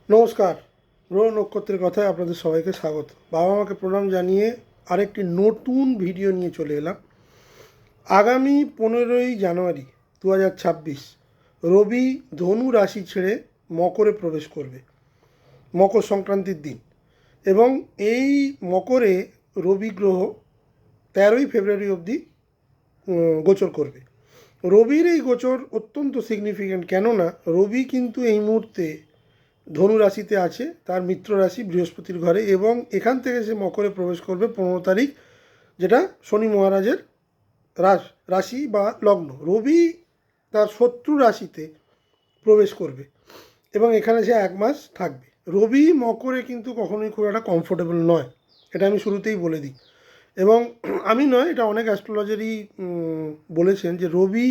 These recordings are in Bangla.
নমস্কার। গ্রহ নক্ষত্রের কথায় আপনাদের সবাইকে স্বাগত। বাবা মাকে প্রণাম জানিয়ে আরেকটি নতুন ভিডিও নিয়ে চলে এলাম। আগামী 15ই জানুয়ারি 2026 রবি ধনু রাশি ছেড়ে মকরে প্রবেশ করবে, মকর সংক্রান্তির দিন। এবং এই মকরে রবি গ্রহ 13ই ফেব্রুয়ারি অবধি গোচর করবে। রবির এই গোচর অত্যন্ত সিগনিফিক্যান্ট, কেননা রবি কিন্তু এই মুহূর্তে ধনু রাশিতে আছে, তার মিত্র রাশি বৃহস্পতির ঘরে, এবং এখান থেকে সে মকরে প্রবেশ করবে 15 তারিখ, যেটা শনি মহারাজের রাশি বা লগ্ন। রবি তার শত্রু রাশিতে প্রবেশ করবে এবং এখানে সে 1 মাস থাকবে। রবি মকরে কিন্তু কখনোই খুব একটা কমফোর্টেবল নয়, এটা আমি শুরুতেই বলে দিই। এবং আমি নয়, এটা অনেক অ্যাস্ট্রোলজারই বলেছেন যে রবি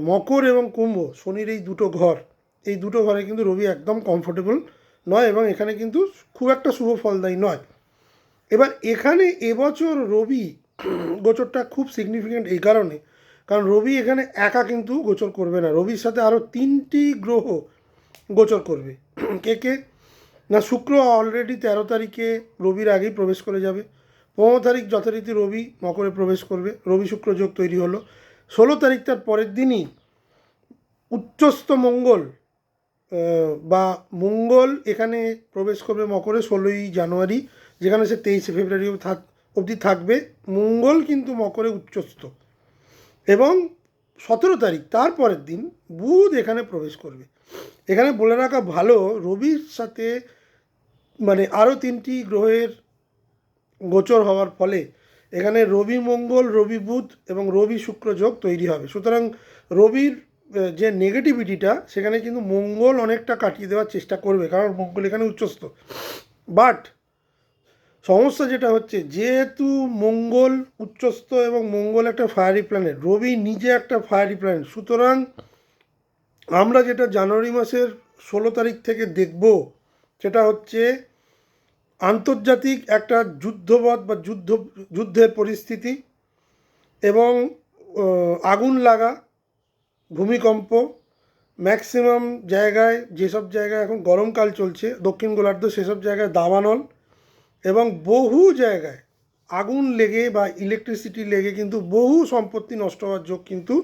মকর এবং কুম্ভ, শনির এই দুটো ঘর, এই দুটো ঘরে কিন্তু রবি একদম কমফোর্টেবল নয় এবং এখানে কিন্তু খুব একটা শুভ ফলদায়ী নয়। এবার এখানে এবছর রবি গোচরটা খুব সিগনিফিক্যান্ট এই কারণে, কারণ রবি এখানে একা কিন্তু গোচর করবে না, রবির সাথে আরও 3টি গ্রহ গোচর করবে। কে কে না, শুক্র অলরেডি 13 তারিখে রবির আগেই প্রবেশ করে যাবে। 15 তারিখ যথারীতি রবি মকরে প্রবেশ করবে, রবি শুক্র যোগ তৈরি হলো। 16 তারিখ তার পরের দিনই উচ্চস্থ মঙ্গল বা মঙ্গল এখানে প্রবেশ করবে মকরে 16ই জানুয়ারি, যেখানে সে 23 ফেব্রুয়ারি অবধি থাকবে। মঙ্গল কিন্তু মকরে উচ্চস্থ। এবং 17 তারিখ তার পরের দিন বুধ এখানে প্রবেশ করবে। এখানে বলে রাখা ভালো, রবির সাথে মানে আরও 3টি গ্রহের গোচর হওয়ার ফলে এখানে রবি মঙ্গল, রবি বুধ এবং রবি শুক্র যোগ তৈরি হবে। সুতরাং রবির যে নেগেটিভিটিটা, সেখানে কিন্তু মঙ্গল অনেকটা কাটিয়ে দেওয়ার চেষ্টা করবে, কারণ মঙ্গল এখানে উচ্চস্থ। বাট সমস্যা যেটা হচ্ছে, যেহেতু মঙ্গল উচ্চস্থ এবং মঙ্গল একটা ফায়ারি প্ল্যানেট, রবি নিজে একটা ফায়ারি প্ল্যানেট, সুতরাং আমরা যেটা জানুয়ারি মাসের 16 তারিখ থেকে দেখব, সেটা হচ্ছে আন্তর্জাতিক একটা যুদ্ধবৎ বা যুদ্ধের পরিস্থিতি এবং আগুন লাগা, ভূমিকম্প, ম্যাক্সিমাম জায়গায়, যেসব জায়গায় এখন গরমকাল চলছে দক্ষিণ গোলার্ধ, সেসব জায়গায় দাবানল, এবং বহু জায়গায় আগুন লেগে বা ইলেকট্রিসিটি লেগে কিন্তু বহু সম্পত্তি নষ্ট হওয়ার যোগ কিন্তু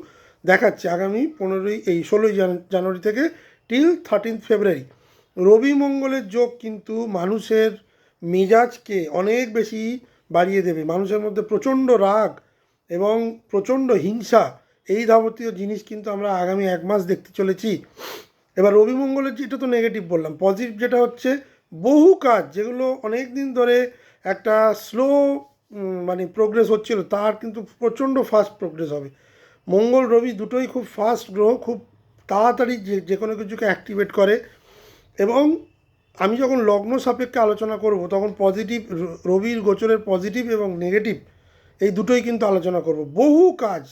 দেখাচ্ছে আগামী 16ই জানুয়ারি থেকে টিল 13 ফেব্রুয়ারি। রবি মঙ্গলের যোগ কিন্তু মানুষের মেজাজকে অনেক বেশি বাড়িয়ে দেবে, মানুষের মধ্যে প্রচণ্ড রাগ এবং প্রচণ্ড হিংসা, এই যাবতীয় জিনিস কিন্তু আমরা আগামী 1 মাস দেখতে চলেছি। এবার রবি মঙ্গলের যেটা তো নেগেটিভ বললাম, পজিটিভ যেটা হচ্ছে, বহু কাজ যেগুলো অনেক দিন ধরে একটা স্লো মানে প্রোগ্রেস হচ্ছিল, তার কিন্তু প্রচণ্ড ফাস্ট প্রোগ্রেস হবে। মঙ্গল রবি দুটোই খুব ফাস্ট গ্রহ, খুব তাড়াতাড়ি যে কোনো কিছুকে অ্যাক্টিভেট করে। এবং আমি যখন লগ্ন সাপেক্ষে আলোচনা করব, তখন পজিটিভ, রবির গোচরের পজিটিভ এবং নেগেটিভ এই দুটোই কিন্তু আলোচনা করব। বহু কাজ,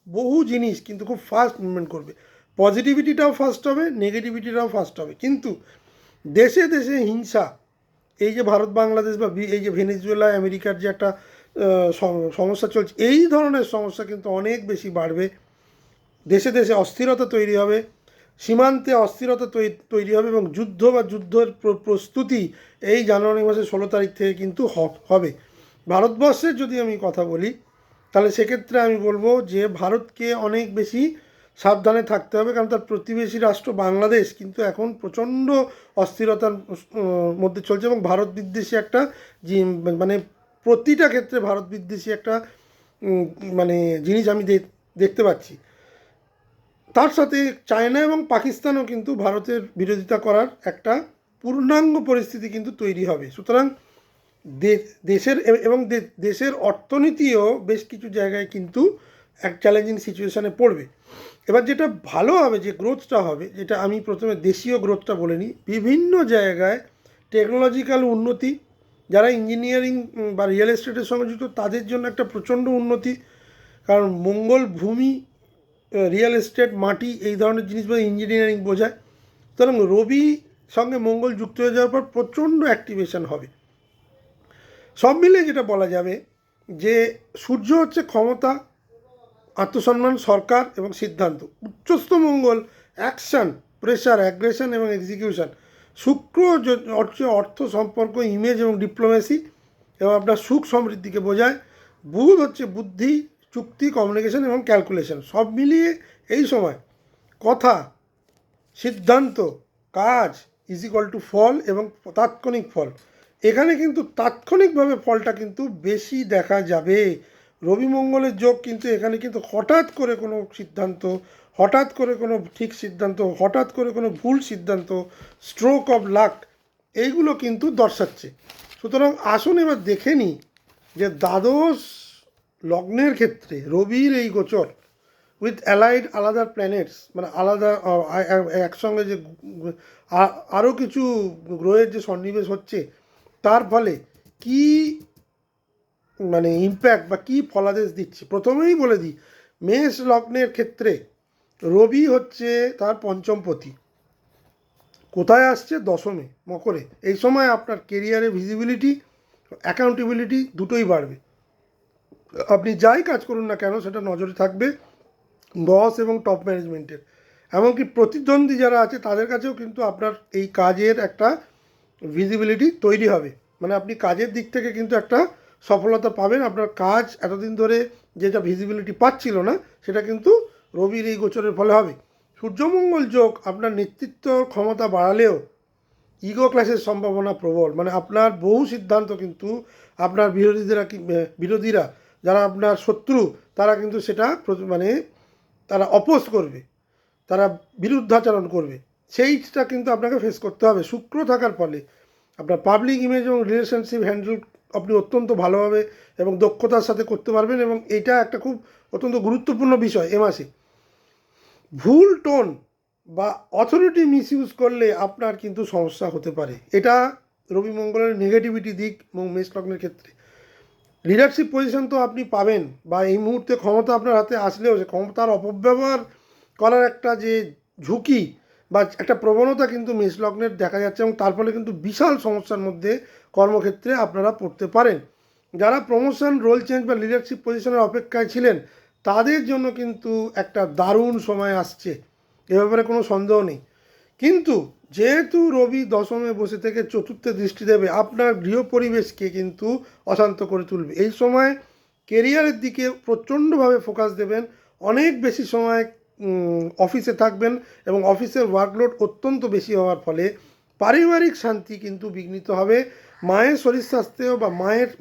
বহু জিনিস কিন্তু খুব ফাস্ট মুভমেন্ট করবে, পজিটিভিটিটাও ফাস্ট হবে, নেগেটিভিটিটাও ফাস্ট হবে। কিন্তু দেশে দেশে হিংসা, এই যে ভারত বাংলাদেশ বা এই যে ভেনেজুয়েলা আমেরিকার যে একটা সমস্যা চলছে, এই ধরনের সমস্যা কিন্তু অনেক বেশি বাড়বে। দেশে দেশে অস্থিরতা তৈরি হবে, সীমান্তে অস্থিরতা তৈরি হবে এবং যুদ্ধ বা যুদ্ধের প্রস্তুতি এই জানুয়ারি মাসের 16 তারিখ থেকে কিন্তু হবে। ভারতবর্ষের যদি আমি কথা বলি, তাহলে সেক্ষেত্রে আমি বলবো যে ভারতকে অনেক বেশি সাবধানে থাকতে হবে, কারণ তার প্রতিবেশী রাষ্ট্র বাংলাদেশ কিন্তু এখন প্রচণ্ড অস্থিরতার মধ্যে চলছে এবং ভারত বিদ্বেষী একটা মানে প্রতিটা ক্ষেত্রে ভারত বিদ্বেষী একটা মানে জিনিস আমি দেখতে পাচ্ছি। তার সাথে চায়না এবং পাকিস্তানও কিন্তু ভারতের বিরোধিতা করার একটা পূর্ণাঙ্গ পরিস্থিতি কিন্তু তৈরি হবে। সুতরাং দেশের এবং দেশের অর্থনীতিও বেশ কিছু জায়গায় কিন্তু এক চ্যালেঞ্জিং সিচুয়েশানে পড়বে। এবার যেটা ভালো হবে, যে গ্রোথটা হবে, যেটা আমি প্রথমে দেশীয় গ্রোথটা বলে নিই, বিভিন্ন জায়গায় টেকনোলজিক্যাল উন্নতি, যারা ইঞ্জিনিয়ারিং বা রিয়েল এস্টেটের সঙ্গে যুক্ত তাদের জন্য একটা প্রচণ্ড উন্নতি, কারণ মঙ্গল ভূমি, রিয়েল এস্টেট, মাটি, এই ধরনের জিনিস বা ইঞ্জিনিয়ারিং বোঝায়। সুতরাং রবি সঙ্গে মঙ্গল যুক্ত হয়ে যাওয়ার পর প্রচণ্ড অ্যাক্টিভেশন হবে। সব মিলে যেটা বলা যাবে যে সূর্য হচ্ছে ক্ষমতা, আত্মসম্মান, সরকার এবং সিদ্ধান্ত। উচ্চস্থ মঙ্গল অ্যাকশান প্রেশার, অ্যাগ্রেশন এবং এক্সিকিউশন। শুক্র হচ্ছে অর্থ, সম্পর্ক, ইমেজ এবং ডিপ্লোমেসি এবং আপনার সুখ সমৃদ্ধিকে বোঝায়। বুধ হচ্ছে বুদ্ধি, চুক্তি, কমিউনিকেশন এবং ক্যালকুলেশন। সব মিলিয়ে এই সময় কথা, সিদ্ধান্ত, কাজ ইজ ইকুয়াল টু ফল এবং তাৎক্ষণিক ফল। এখানে কিন্তু তাৎক্ষণিকভাবে ফলটা কিন্তু বেশি দেখা যাবে। রবি মঙ্গলের যোগ কিন্তু এখানে কিন্তু হঠাৎ করে কোনো সিদ্ধান্ত, হঠাৎ করে কোনো ঠিক সিদ্ধান্ত, হঠাৎ করে কোনো ভুল সিদ্ধান্ত, স্ট্রোক অফ লাক, এইগুলো কিন্তু দর্শাচ্ছে। সুতরাং আসুন এবার দেখে নিই যে দ্বাদশ লগ্নের ক্ষেত্রে রবির এই গোচর উইথ অ্যালাইড আলাদা প্ল্যানেটস, মানে আলাদা একসঙ্গে যে আরও কিছু গ্রহের যে সন্নিবেশ হচ্ছে, তার ফলে কি মানে ইম্প্যাক্ট বা কী ফলাদেশ দিচ্ছে। প্রথমেই বলে দিই, মেষ লগ্নের ক্ষেত্রে রবি হচ্ছে তার পঞ্চমপতি। কোথায় আসছে? দশমে, মকরে। এই সময় আপনার কেরিয়ারে ভিজিবিলিটি, অ্যাকাউন্টেবিলিটি দুটোই বাড়বে। আপনি যাই কাজ করুন না কেন সেটা নজরে থাকবে বস এবং টপ ম্যানেজমেন্টের। এমনকি প্রতিদ্বন্দ্বী যারা আছে তাদের কাছেও কিন্তু আপনার এই কাজের একটা ভিজিবিলিটি তৈরি হবে। মানে আপনি কাজের দিক থেকে কিন্তু একটা সফলতা পাবেন। আপনার কাজ এতদিন ধরে যেটা ভিজিবিলিটি পাচ্ছিল না সেটা কিন্তু রবির এই গোচরের ফলে হবে। সূর্যমঙ্গল যোগ আপনার নেতৃত্ব ক্ষমতা বাড়ালেও ইগো ক্লাসের সম্ভাবনা প্রবল। মানে আপনার বহু সিদ্ধান্ত কিন্তু আপনার বিরোধীরা যারা আপনার শত্রু, তারা কিন্তু সেটা মানে তারা অপোজ করবে, তারা বিরুদ্ধাচরণ করবে। সেইটা কিন্তু আপনাকে ফেস করতে হবে। শুক্র থাকার ফলে আপনার পাবলিক ইমেজ এবং রিলেশনশিপ হ্যান্ডেল আপনি অত্যন্ত ভালোভাবে এবং দক্ষতার সাথে করতে পারবেন, এবং এটা একটা খুব অত্যন্ত গুরুত্বপূর্ণ বিষয়। এ মাসে ভুল টোন বা অথরিটি মিসইউজ করলে আপনার কিন্তু সমস্যা হতে পারে। এটা রবি মঙ্গলের নেগেটিভিটি দিক। এবং মেষ লগ্নের ক্ষেত্রে লিডারশিপ পজিশন তো আপনি পাবেন, বা এই মুহূর্তে ক্ষমতা আপনার হাতে আসলেও সে ক্ষমতার অপব্যবহার করার একটা যে ঝুঁকি বা একটা প্রবণতা কিন্তু মেষ লগ্নের দেখা যাচ্ছে, এবং তার ফলে কিন্তু বিশাল সমস্যার মধ্যে কর্মক্ষেত্রে আপনারা পড়তে পারেন। যারা প্রমোশন, রোল চেঞ্জ বা লিডারশিপ পজিশনের অপেক্ষায় ছিলেন তাদের জন্য কিন্তু একটা দারুণ সময় আসছে, এ ব্যাপারে কোনো সন্দেহ নেই। কিন্তু যেহেতু রবি দশমে বসে থেকে চতুর্থে দৃষ্টি দেবে, আপনার গৃহ পরিবেশকে কিন্তু অশান্ত করে তুলবে। এই সময় কেরিয়ারের দিকে প্রচণ্ডভাবে ফোকাস দেবেন, অনেক বেশি সময় অফিসে থাকবেন এবং অফিসের ওয়ার্কলোড অত্যন্ত বেশি হওয়ার ফলে পারিবারিক শান্তি কিন্তু বিঘ্নিত হবে। মায়ের শরীর স্বাস্থ্যেও বা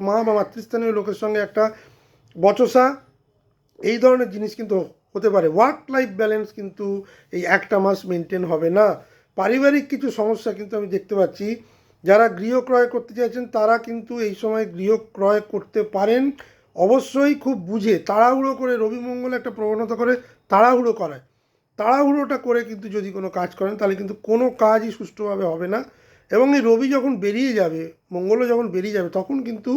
মা বা মাতৃস্থানীয় লোকের সঙ্গে একটা বচসা, এই ধরনের জিনিস কিন্তু হতে পারে। ওয়ার্ক লাইফ ব্যালেন্স কিন্তু এই একটা মাস মেনটেন হবে না। পারিবারিক কিছু সমস্যা কিন্তু আমি দেখতে পাচ্ছি। যারা গৃহ ক্রয় করতে চাইছেন তারা কিন্তু এই সময় গৃহ ক্রয় করতে পারেন, অবশ্যই খুব বুঝে। তাড়াহুড়ো করে রবি মঙ্গল একটা প্রবণতা করে তাড়াহুড়ো করায়। তাড়াহুড়োটা করে কিন্তু যদি কোনো কাজ করেন তাহলে কিন্তু কোনো কাজই সুষ্ঠুভাবে হবে না। এবং এই রবি যখন বেরিয়ে যাবে, মঙ্গলও যখন বেরিয়ে যাবে, তখন কিন্তু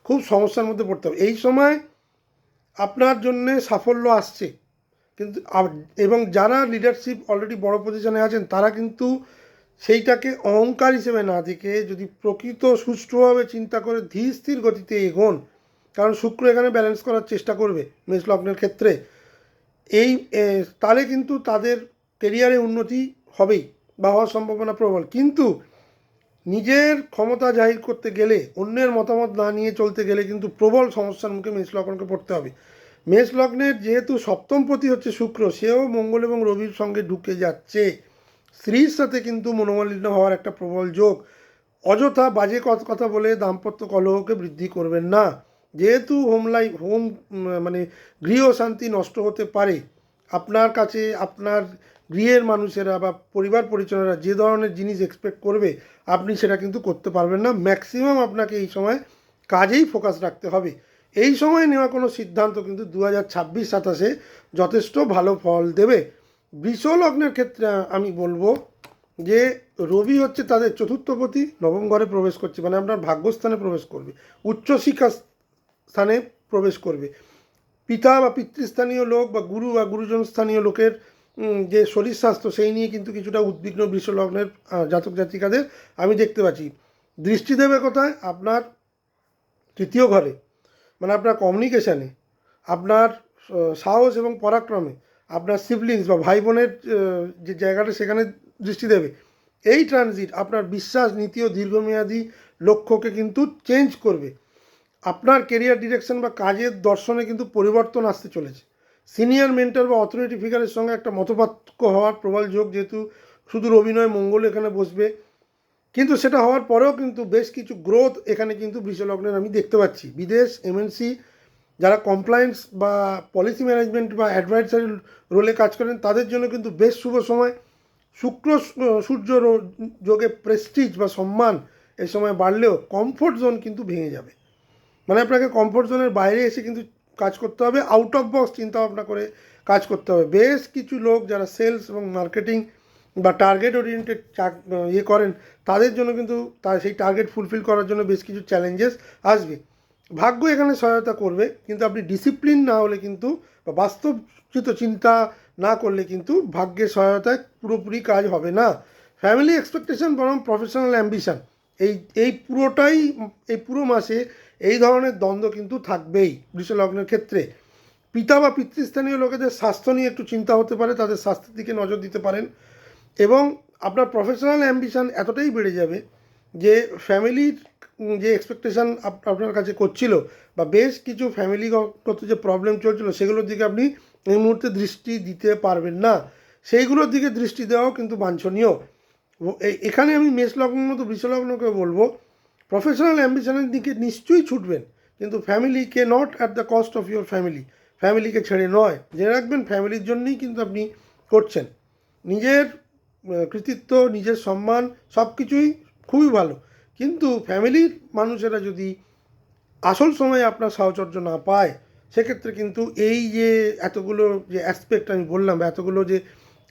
খুব সমস্যার মধ্যে পড়তে হবে। এই সময় আপনার জন্যে সাফল্য আসছে কিন্তু, এবং যারা লিডারশিপ অলরেডি বড় পজিশনে আছেন তারা কিন্তু সেইটাকে অহংকার হিসেবে না দেখে যদি প্রকৃত সুষ্ঠুভাবে চিন্তা করে ধীর স্থির গতিতে এগোন, কারণ শুক্র এখানে ব্যালেন্স করার চেষ্টা করবে মেষ লগ্নের ক্ষেত্রে, তাহলে কিন্তু তাদের কেরিয়ারে উন্নতি হবেই বা হওয়ার সম্ভাবনা প্রবল। কিন্তু নিজের ক্ষমতা জাহির করতে গেলে, অন্যের মতামত না নিয়ে চলতে গেলে কিন্তু প্রবল সমস্যার মুখে মেষ লগ্নকে পড়তে হবে। মেষ লগ্নের যেহেতু সপ্তমপতি হচ্ছে শুক্র, সেও মঙ্গল এবং রবির সঙ্গে ঢুকে যাচ্ছে। স্ত্রীর সাথে কিন্তু মনোমালিন্য হওয়ার একটা প্রবল যোগ। অযথা বাজে কথা বলে দাম্পত্য কলহকে বৃদ্ধি করবেন না। যেহেতু মানে গৃহ শান্তি নষ্ট হতে পারে, আপনার কাছে আপনার গৃহের মানুষেরা বা পরিবার পরিজনেরা যে ধরনের জিনিস এক্সপেক্ট করবে আপনি সেটা কিন্তু করতে পারবেন না। ম্যাক্সিমাম আপনাকে এই সময় কাজেই ফোকাস রাখতে হবে। এই সময় নেওয়া কোনো সিদ্ধান্ত কিন্তু 2026-27 যথেষ্ট ভালো ফল দেবে। বৃষ লগ্নের ক্ষেত্রে আমি বলবো যে রবি হচ্ছে তাদের চতুর্থপতি, নবম ঘরে প্রবেশ করছে, মানে আপনার ভাগ্যস্থানে প্রবেশ করবে, উচ্চশিক্ষা স্থানে প্রবেশ করবে। পিতা বা পিতৃস্থানীয় লোক বা গুরু বা গুরুজন স্থানীয় লোকের যে শরীর স্বাস্থ্য, সেই নিয়ে কিন্তু কিছুটা উদ্বিগ্ন বৃষ লগ্নের জাতক জাতিকাদের আমি দেখতে পাচ্ছি। দৃষ্টি দেবে কোথায়? আপনার তৃতীয় ঘরে, মানে আপনার কমিউনিকেশানে, আপনার সাহস এবং পরাক্রমে, আপনার সিবলিংস বা ভাই বোনের যে জায়গাটা সেখানে দৃষ্টি দেবে। এই ট্রানজিট আপনার বিশ্বাস, নীতি ও দীর্ঘমেয়াদী লক্ষ্যকে কিন্তু চেঞ্জ করবে। আপনার কেরিয়ার ডিরেকশন বা কাজের দর্শনে কিন্তু পরিবর্তন আসতে চলেছে। সিনিয়র মেন্টর বা অথরিটি ফিগারের সঙ্গে একটা মতপার্থক্য হওয়ার প্রবল যোগ, যেহেতু শুধু অভিনয় মঙ্গল এখানে বসবে, কিন্তু সেটা হওয়ার পরেও কিন্তু বেশ কিছু গ্রোথ এখানে কিন্তু বৃষলগ্নের আমি দেখতে পাচ্ছি। বিদেশ, এমএনসি, যারা কমপ্লায়েন্স বা পলিসি ম্যানেজমেন্ট বা অ্যাডভাইসারি রোলে কাজ করেন তাদের জন্য কিন্তু বেশ শুভ সময়। শুক্র সূর্য যোগে প্রেস্টিজ বা সম্মান এই সময় বাড়লেও কমফোর্ট জোন কিন্তু ভেঙে যাবে। মানে আপনাকে কমফোর্ট জোনের বাইরে এসে কিন্তু কাজ করতে হবে, আউট অফ বক্স চিন্তা ভাবনা করে কাজ করতে হবে। বেশ কিছু লোক যারা সেলস এবং মার্কেটিং বা টার্গেট ওরিয়েন্টেড করেন তাদের জন্য কিন্তু সেই টার্গেট ফুলফিল করার জন্য বেশ কিছু চ্যালেঞ্জেস আসবে। ভাগ্য এখানে সহায়তা করবে, কিন্তু আপনি ডিসিপ্লিন না হলে কিন্তু বা বাস্তবচিত চিন্তা না করলে কিন্তু ভাগ্যের সহায়তায় পুরোপুরি কাজ হবে না। ফ্যামিলি এক্সপেকটেশন বরং প্রফেশনাল অ্যাম্বিশন, এই পুরো মাসে এই ধরনের দ্বন্দ্ব কিন্তু থাকবেই বৃষলগ্নের ক্ষেত্রে। পিতা বা পিতৃস্থানীয় লোকেদের স্বাস্থ্য নিয়ে একটু চিন্তা হতে পারে, তাদের স্বাস্থ্যের দিকে নজর দিতে পারেন। এবং আপনার প্রফেশনাল অ্যাম্বিশন এতটাই বেড়ে যাবে যে ফ্যামিলির যে এক্সপেকটেশান আপনার কাছে করছিল বা বেশ কিছু ফ্যামিলিগত যে প্রবলেম চলছিল সেগুলোর দিকে আপনি এই মুহূর্তে দৃষ্টি দিতে পারবেন না, সেইগুলোর দিকে দৃষ্টি দেওয়াও কিন্তু বাঞ্ছনীয়। এখানে আমি মেষলগ্ন মতো বৃষলগ্নকে বলবো, প্রফেশনাল অ্যাম্বিশনের দিকে নিশ্চয়ই ছুটবেন, কিন্তু ফ্যামিলিকে not at the cost of your ফ্যামিলিকে ছেড়ে নয়। জেনে রাখবেন ফ্যামিলির জন্যই কিন্তু আপনি করছেন। নিজের কৃতিত্ব, নিজের সম্মান সব কিছুই খুবই ভালো, কিন্তু ফ্যামিলির মানুষেরা যদি আসল সময়ে আপনার সাহচর্য না পায় সেক্ষেত্রে কিন্তু এই যে এতগুলো যে অ্যাসপেক্ট আমি বললাম বা এতগুলো যে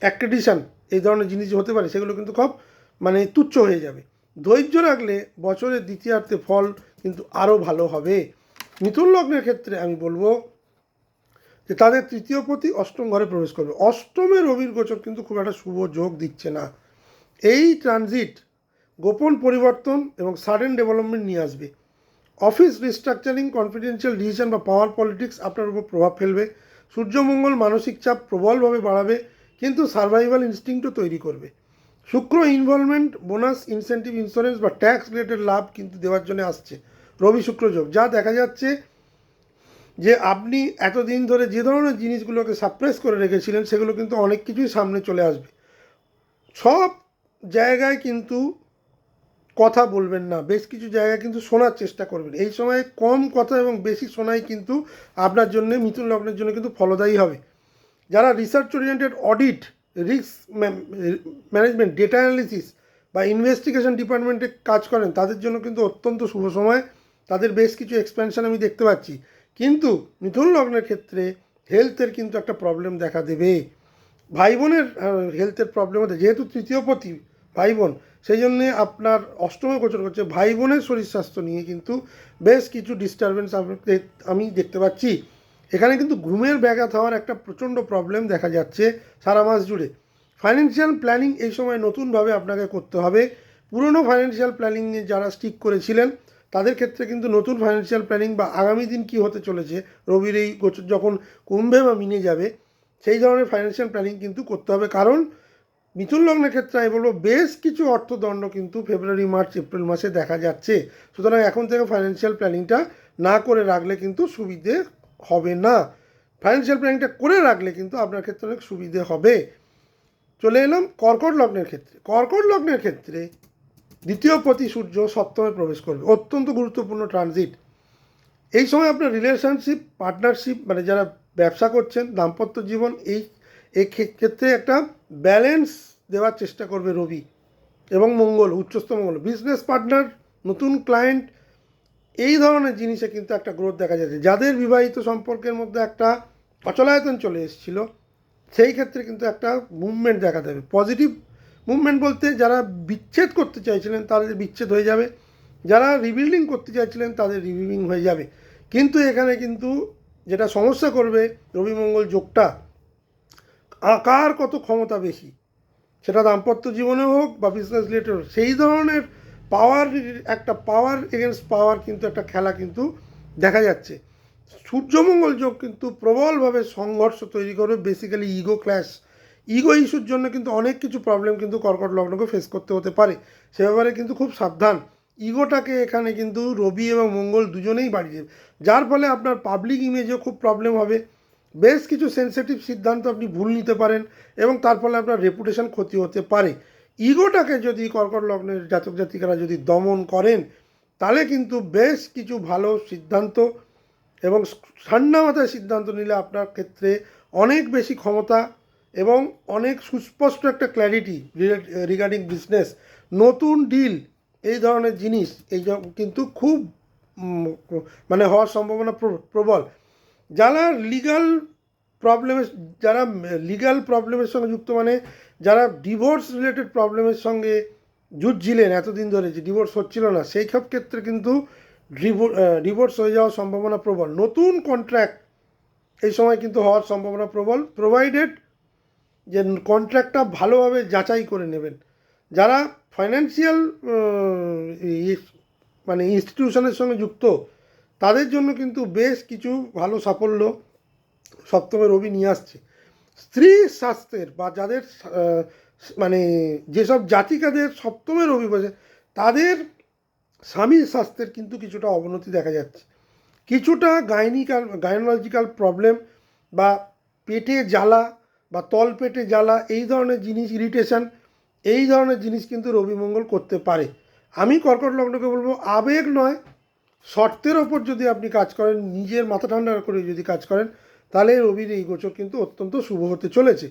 অ্যাক্রেডিশান এই ধরনের জিনিস হতে পারে সেগুলো কিন্তু খুব তুচ্ছ হয়ে যাবে। ধৈর্য রাখলে বছরের দ্বিতীয়ার্ধে ফল কিন্তু আরও ভালো হবে। মিথুন লগ্নের ক্ষেত্রে আমি বলবো যে তাদের তৃতীয় পতি অষ্টম ঘরে প্রবেশ করবে। অষ্টমে রবির গোচর কিন্তু খুব একটা শুভ যোগ দিচ্ছে না। এই ট্রানজিট গোপন পরিবর্তন এবং সাডেন ডেভেলপমেন্ট নিয়ে আসবে। অফিস রিস্ট্রাকচারিং, কনফিডেন্সিয়াল ডিসিশন বা পাওয়ার পলিটিক্স আপনার উপর প্রভাব ফেলবে। সূর্যমঙ্গল মানসিক চাপ প্রবলভাবে বাড়াবে, কিন্তু সার্ভাইভাল ইনস্টিংক্টও তৈরি করবে। শুক্র ইনভলভমেন্ট, বোনাস, ইনসেন্টিভ, ইন্স্যুরেন্স বা ট্যাক্স রিলেটেড লাভ কিন্তু দেওয়ার জন্য আসছে। রবি শুক্র যোগ, যা দেখা যাচ্ছে যে আপনি এতদিন ধরে যে ধরনের জিনিসগুলোকে সাপ্রেস করে রেখেছিলেন সেগুলো কিন্তু অনেক কিছুই সামনে চলে আসবে। সব জায়গায় কিন্তু কথা বলবেন না, বেশ কিছু জায়গায় কিন্তু শোনার চেষ্টা করবেন। এই সময় কম কথা এবং বেশি শোনাই কিন্তু আপনার জন্য, মিথুন লগ্নের জন্য কিন্তু ফলদায়ী হবে। যারা research oriented, audit, risk management, data analysis বা ইনভেস্টিগেশন ডিপার্টমেন্টে কাজ করেন তাদের জন্য কিন্তু অত্যন্ত শুভ সময়। তাদের বেশ কিছু এক্সপ্যানশন আমি দেখতে পাচ্ছি, কিন্তু মিথুন লগ্নের ক্ষেত্রে হেলথের কিন্তু একটা প্রবলেম দেখা দেবে। ভাই বোনের হেলথের প্রবলেম হতে, যেহেতু তৃতীয়পতি ভাই বোন, সেই জন্যে আপনার অষ্টমে গোচর করছে, ভাই বোনের শরীর স্বাস্থ্য নিয়ে কিন্তু বেশ কিছু ডিস্টারবেন্স আমি দেখতে পাচ্ছি। এখানে কিন্তু ঘুমের ব্যাঘাত হওয়ার একটা প্রচণ্ড প্রবলেম দেখা যাচ্ছে সারা মাস জুড়ে। ফাইন্যান্সিয়াল প্ল্যানিং এই সময় নতুনভাবে আপনাকে করতে হবে। পুরনো ফাইন্যান্সিয়াল প্ল্যানিংয়ে যারা স্টিক করেছিলেন তাদের ক্ষেত্রে কিন্তু নতুন ফাইন্যান্সিয়াল প্ল্যানিং বা আগামী দিন কী হতে চলেছে, রবির এই গোচর যখন কুম্ভে বা মিনে যাবে সেই ধরনের ফাইন্যান্সিয়াল প্ল্যানিং কিন্তু করতে হবে। কারণ মিথুন লগ্নের ক্ষেত্রে আমি বলবো বেশ কিছু অর্থদণ্ড কিন্তু ফেব্রুয়ারি, মার্চ, এপ্রিল মাসে দেখা যাচ্ছে। সুতরাং এখন থেকে ফাইন্যান্সিয়াল প্ল্যানিংটা না করে রাখলে কিন্তু সুবিধে হবে না। ফাইন্যান্সিয়াল প্ল্যানিংটা করে রাখলে কিন্তু আপনার ক্ষেত্রে অনেক সুবিধে হবে। চলে এলাম কর্কট লগ্নের ক্ষেত্রে। কর্কট লগ্নের ক্ষেত্রে দ্বিতীয় পতি সূর্য সপ্তমে প্রবেশ করবে, অত্যন্ত গুরুত্বপূর্ণ ট্রানজিট। এই সময় আপনার রিলেশনশিপ, পার্টনারশিপ, মানে যারা ব্যবসা করছেন, দাম্পত্য জীবন, এই ক্ষেত্রে একটা ব্যালেন্স দেওয়ার চেষ্টা করবে রবি এবং মঙ্গল, উচ্চস্থ মঙ্গল। বিজনেস পার্টনার, নতুন ক্লায়েন্ট, এই ধরনের জিনিসে কিন্তু একটা গ্রোথ দেখা যাচ্ছে। যাদের বিবাহিত সম্পর্কের মধ্যে একটা অচলায়তন চলে এসেছিল সেই ক্ষেত্রে কিন্তু একটা মুভমেন্ট দেখা দেবে। পজিটিভ মুভমেন্ট বলতে যারা বিচ্ছেদ করতে চাইছিলেন তাদের বিচ্ছেদ হয়ে যাবে, যারা রিবিল্ডিং করতে চাইছিলেন তাদের রিবিল্ডিং হয়ে যাবে। কিন্তু এখানে কিন্তু যেটা সমস্যা করবে রবি মঙ্গল যোগটা, কার কত ক্ষমতা বেশি, সেটা দাম্পত্য জীবনে হোক বা বিজনেস রিলেটেড হোক, সেই ধরনের পাওয়ার এগেনস্ট পাওয়ার কিন্তু একটা খেলা কিন্তু দেখা যাচ্ছে। সূর্যমঙ্গল যোগ কিন্তু প্রবলভাবে সংঘর্ষ তৈরি করবে, বেসিক্যালি ইগো ক্ল্যাশ। ইগো ইস্যুর জন্য কিন্তু অনেক কিছু প্রবলেম কিন্তু কর্কট লগ্নকে ফেস করতে হতে পারে, সে ব্যাপারে কিন্তু খুব সাবধান। ইগোটাকে এখানে কিন্তু রবি এবং মঙ্গল দুজনেই বাড়িয়ে দেবে, যার ফলে আপনার পাবলিক ইমেজেও খুব প্রবলেম হবে। বেশ কিছু সেন্সিটিভ সিদ্ধান্ত আপনি ভুল নিতে পারেন এবং তার ফলে আপনার রেপুটেশন ক্ষতি হতে পারে। ইগোটাকে যদি কর্কট লগ্নের জাতক জাতিকারা যদি দমন করেন, তাহলে কিন্তু বেশ কিছু ভালো সিদ্ধান্ত এবং ঠান্ডা মাথায় সিদ্ধান্ত নিলে আপনার ক্ষেত্রে অনেক বেশি ক্ষমতা এবং অনেক সুস্পষ্ট একটা ক্ল্যারিটি রিগার্ডিং বিজনেস, নতুন ডিল, এই ধরনের জিনিস এই কিন্তু খুব মানে হওয়ার সম্ভাবনা প্রবল। যারা লিগাল প্রবলেমের সঙ্গে যুক্ত, মানে যারা ডিভোর্স রিলেটেড প্রবলেমের সঙ্গে জুঝছিলেন এতদিন ধরে, যে ডিভোর্স হচ্ছিল না, সেই সব ক্ষেত্রে কিন্তু ডিভোর্স হয়ে যাওয়ার সম্ভাবনা প্রবল। নতুন কন্ট্রাক্ট এই সময় কিন্তু হওয়ার সম্ভাবনা প্রবল, প্রোভাইডেড যে কন্ট্রাক্টটা ভালোভাবে যাচাই করে নেবেন। যারা ফাইন্যান্সিয়াল মানে ইনস্টিটিউশনের সঙ্গে যুক্ত, তাদের জন্য কিন্তু বেশ কিছু ভালো সাফল্য সপ্তমে রবি নিয়ে আসছে। স্ত্রী স্বাস্থ্যের বা যাদের মানে যেসব জাতিকাদের সপ্তমে রবি বসে, তাদের স্বামীর স্বাস্থ্যের কিন্তু কিছুটা অবনতি দেখা যাচ্ছে। কিছুটা গাইনোলজিক্যাল প্রবলেম বা পেটে জ্বালা বা তল পেটে জ্বালা, এই ধরনের জিনিস, ইরিটেশন, এই ধরনের জিনিস কিন্তু রবি মঙ্গল করতে পারে। আমি কর্কট লগ্নকে বলবো, আবেগ নয়, শর্তের ওপর যদি আপনি কাজ করেন, নিজের মাথা ঠান্ডা করে যদি কাজ করেন, তাহলে রবির এই গোচর কিন্তু অত্যন্ত শুভ হতে চলেছে।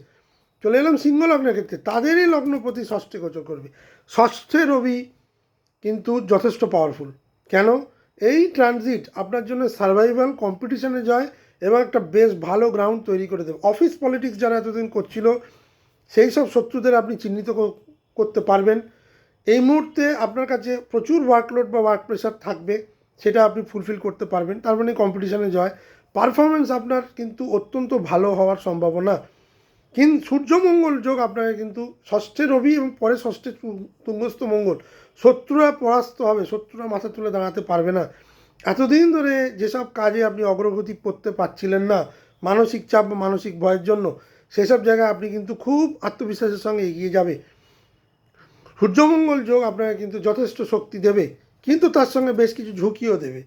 চলে এলাম সিংহ লগ্নের ক্ষেত্রে, তাদেরই লগ্নপতি ষষ্ঠে গোচর করবে। ষষ্ঠে রবি কিন্তু যথেষ্ট পাওয়ারফুল। কেন? এই ট্রানজিট আপনার জন্য সার্ভাইভাল, কম্পিটিশনে জয় এবং একটা বেশ ভালো গ্রাউন্ড তৈরি করে দেবে। অফিস পলিটিক্স যারা এতদিন করছিল, সেই সব শত্রুদের আপনি চিহ্নিত করতে পারবেন। এই মুহূর্তে আপনার কাছে প্রচুর ওয়ার্কলোড বা ওয়ার্ক প্রেশার থাকবে, সেটা আপনি ফুলফিল করতে পারবেন, তার মানে কম্পিটিশনে জয়। পারফরমেন্স আপনার কিন্তু অত্যন্ত ভালো হওয়ার সম্ভাবনা। কিন্তু সূর্যমঙ্গল যোগ আপনাকে কিন্তু ষষ্ঠে রবি এবং পরে ষষ্ঠে তুঙ্গস্থ মঙ্গল, শত্রুরা পরাস্ত হবে, শত্রুরা মাথা তুলে দাঁড়াতে পারবে না। এতদিন ধরে যেসব কাজে আপনি অগ্রগতি করতে পারছিলেন না, মানসিক চাপ বা মানসিক ভয়ের জন্য, সেসব জায়গায় আপনি কিন্তু খুব আত্মবিশ্বাসের সঙ্গে এগিয়ে যাবে। সূর্যমঙ্গল যোগ আপনাকে কিন্তু যথেষ্ট শক্তি দেবে, কিন্তু তার সঙ্গে বেশ কিছু ঝুঁকিও দেবে।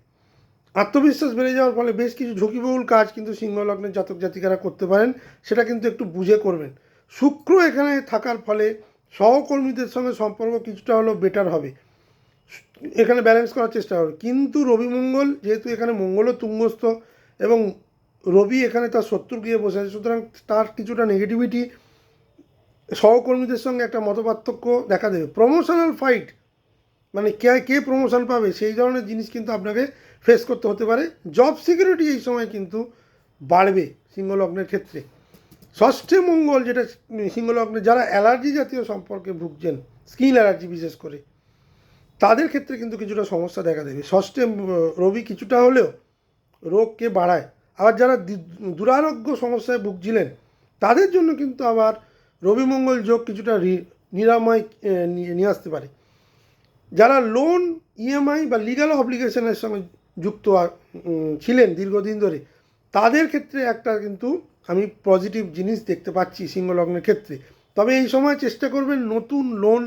আত্মবিশ্বাস বেড়ে যাওয়ার ফলে বেশ কিছু ঝুঁকিবহুল কাজ কিন্তু সিংহ লগ্নের জাতক জাতিকারা করতে পারেন, সেটা কিন্তু একটু বুঝে করবেন। শুক্র এখানে থাকার ফলে সহকর্মীদের সঙ্গে সম্পর্ক কিছুটা হলেও বেটার হবে, এখানে ব্যালেন্স করার চেষ্টা করবে। কিন্তু রবি মঙ্গল, যেহেতু এখানে মঙ্গলও তুঙ্গস্থ এবং রবি এখানে তার শত্রু গিয়ে বসে আছে, সুতরাং তার কিছুটা নেগেটিভিটি, সহকর্মীদের সঙ্গে একটা মতপার্থক্য দেখা দেবে। প্রমোশনাল ফাইট, মানে কে প্রমোশন পাবে, সেই ধরনের জিনিস কিন্তু আপনাকে ফেস করতে হতে পারে। জব সিকিউরিটি এই সময় কিন্তু বাড়বে সিংহলগ্নের ক্ষেত্রে। ষষ্ঠে মঙ্গল, যেটা সিংহলগ্নে যারা অ্যালার্জি জাতীয় সম্পর্কে ভুগছেন, স্কিন অ্যালার্জি বিশেষ করে, তাদের ক্ষেত্রে কিন্তু কিছুটা সমস্যা দেখা দেবে। ষষ্ঠে রবি কিছুটা হলেও রোগকে বাড়ায়। আবার যারা দুরারোগ্য সমস্যায় ভুগছিলেন, তাদের জন্য কিন্তু আবার রবি মঙ্গল যোগ কিছুটা নিরাময় নিয়ে আসতে পারে। যারা লোন, ইএমআই বা লিগাল অব্লিগেশনের সঙ্গে যুক্ত ছিলেন দীর্ঘদিন ধরে, তাদের ক্ষেত্রে একটা কিন্তু আমি পজিটিভ জিনিস দেখতে পাচ্ছি সিংহলগ্নের ক্ষেত্রে। তবে এই সময় চেষ্টা করবেন নতুন লোন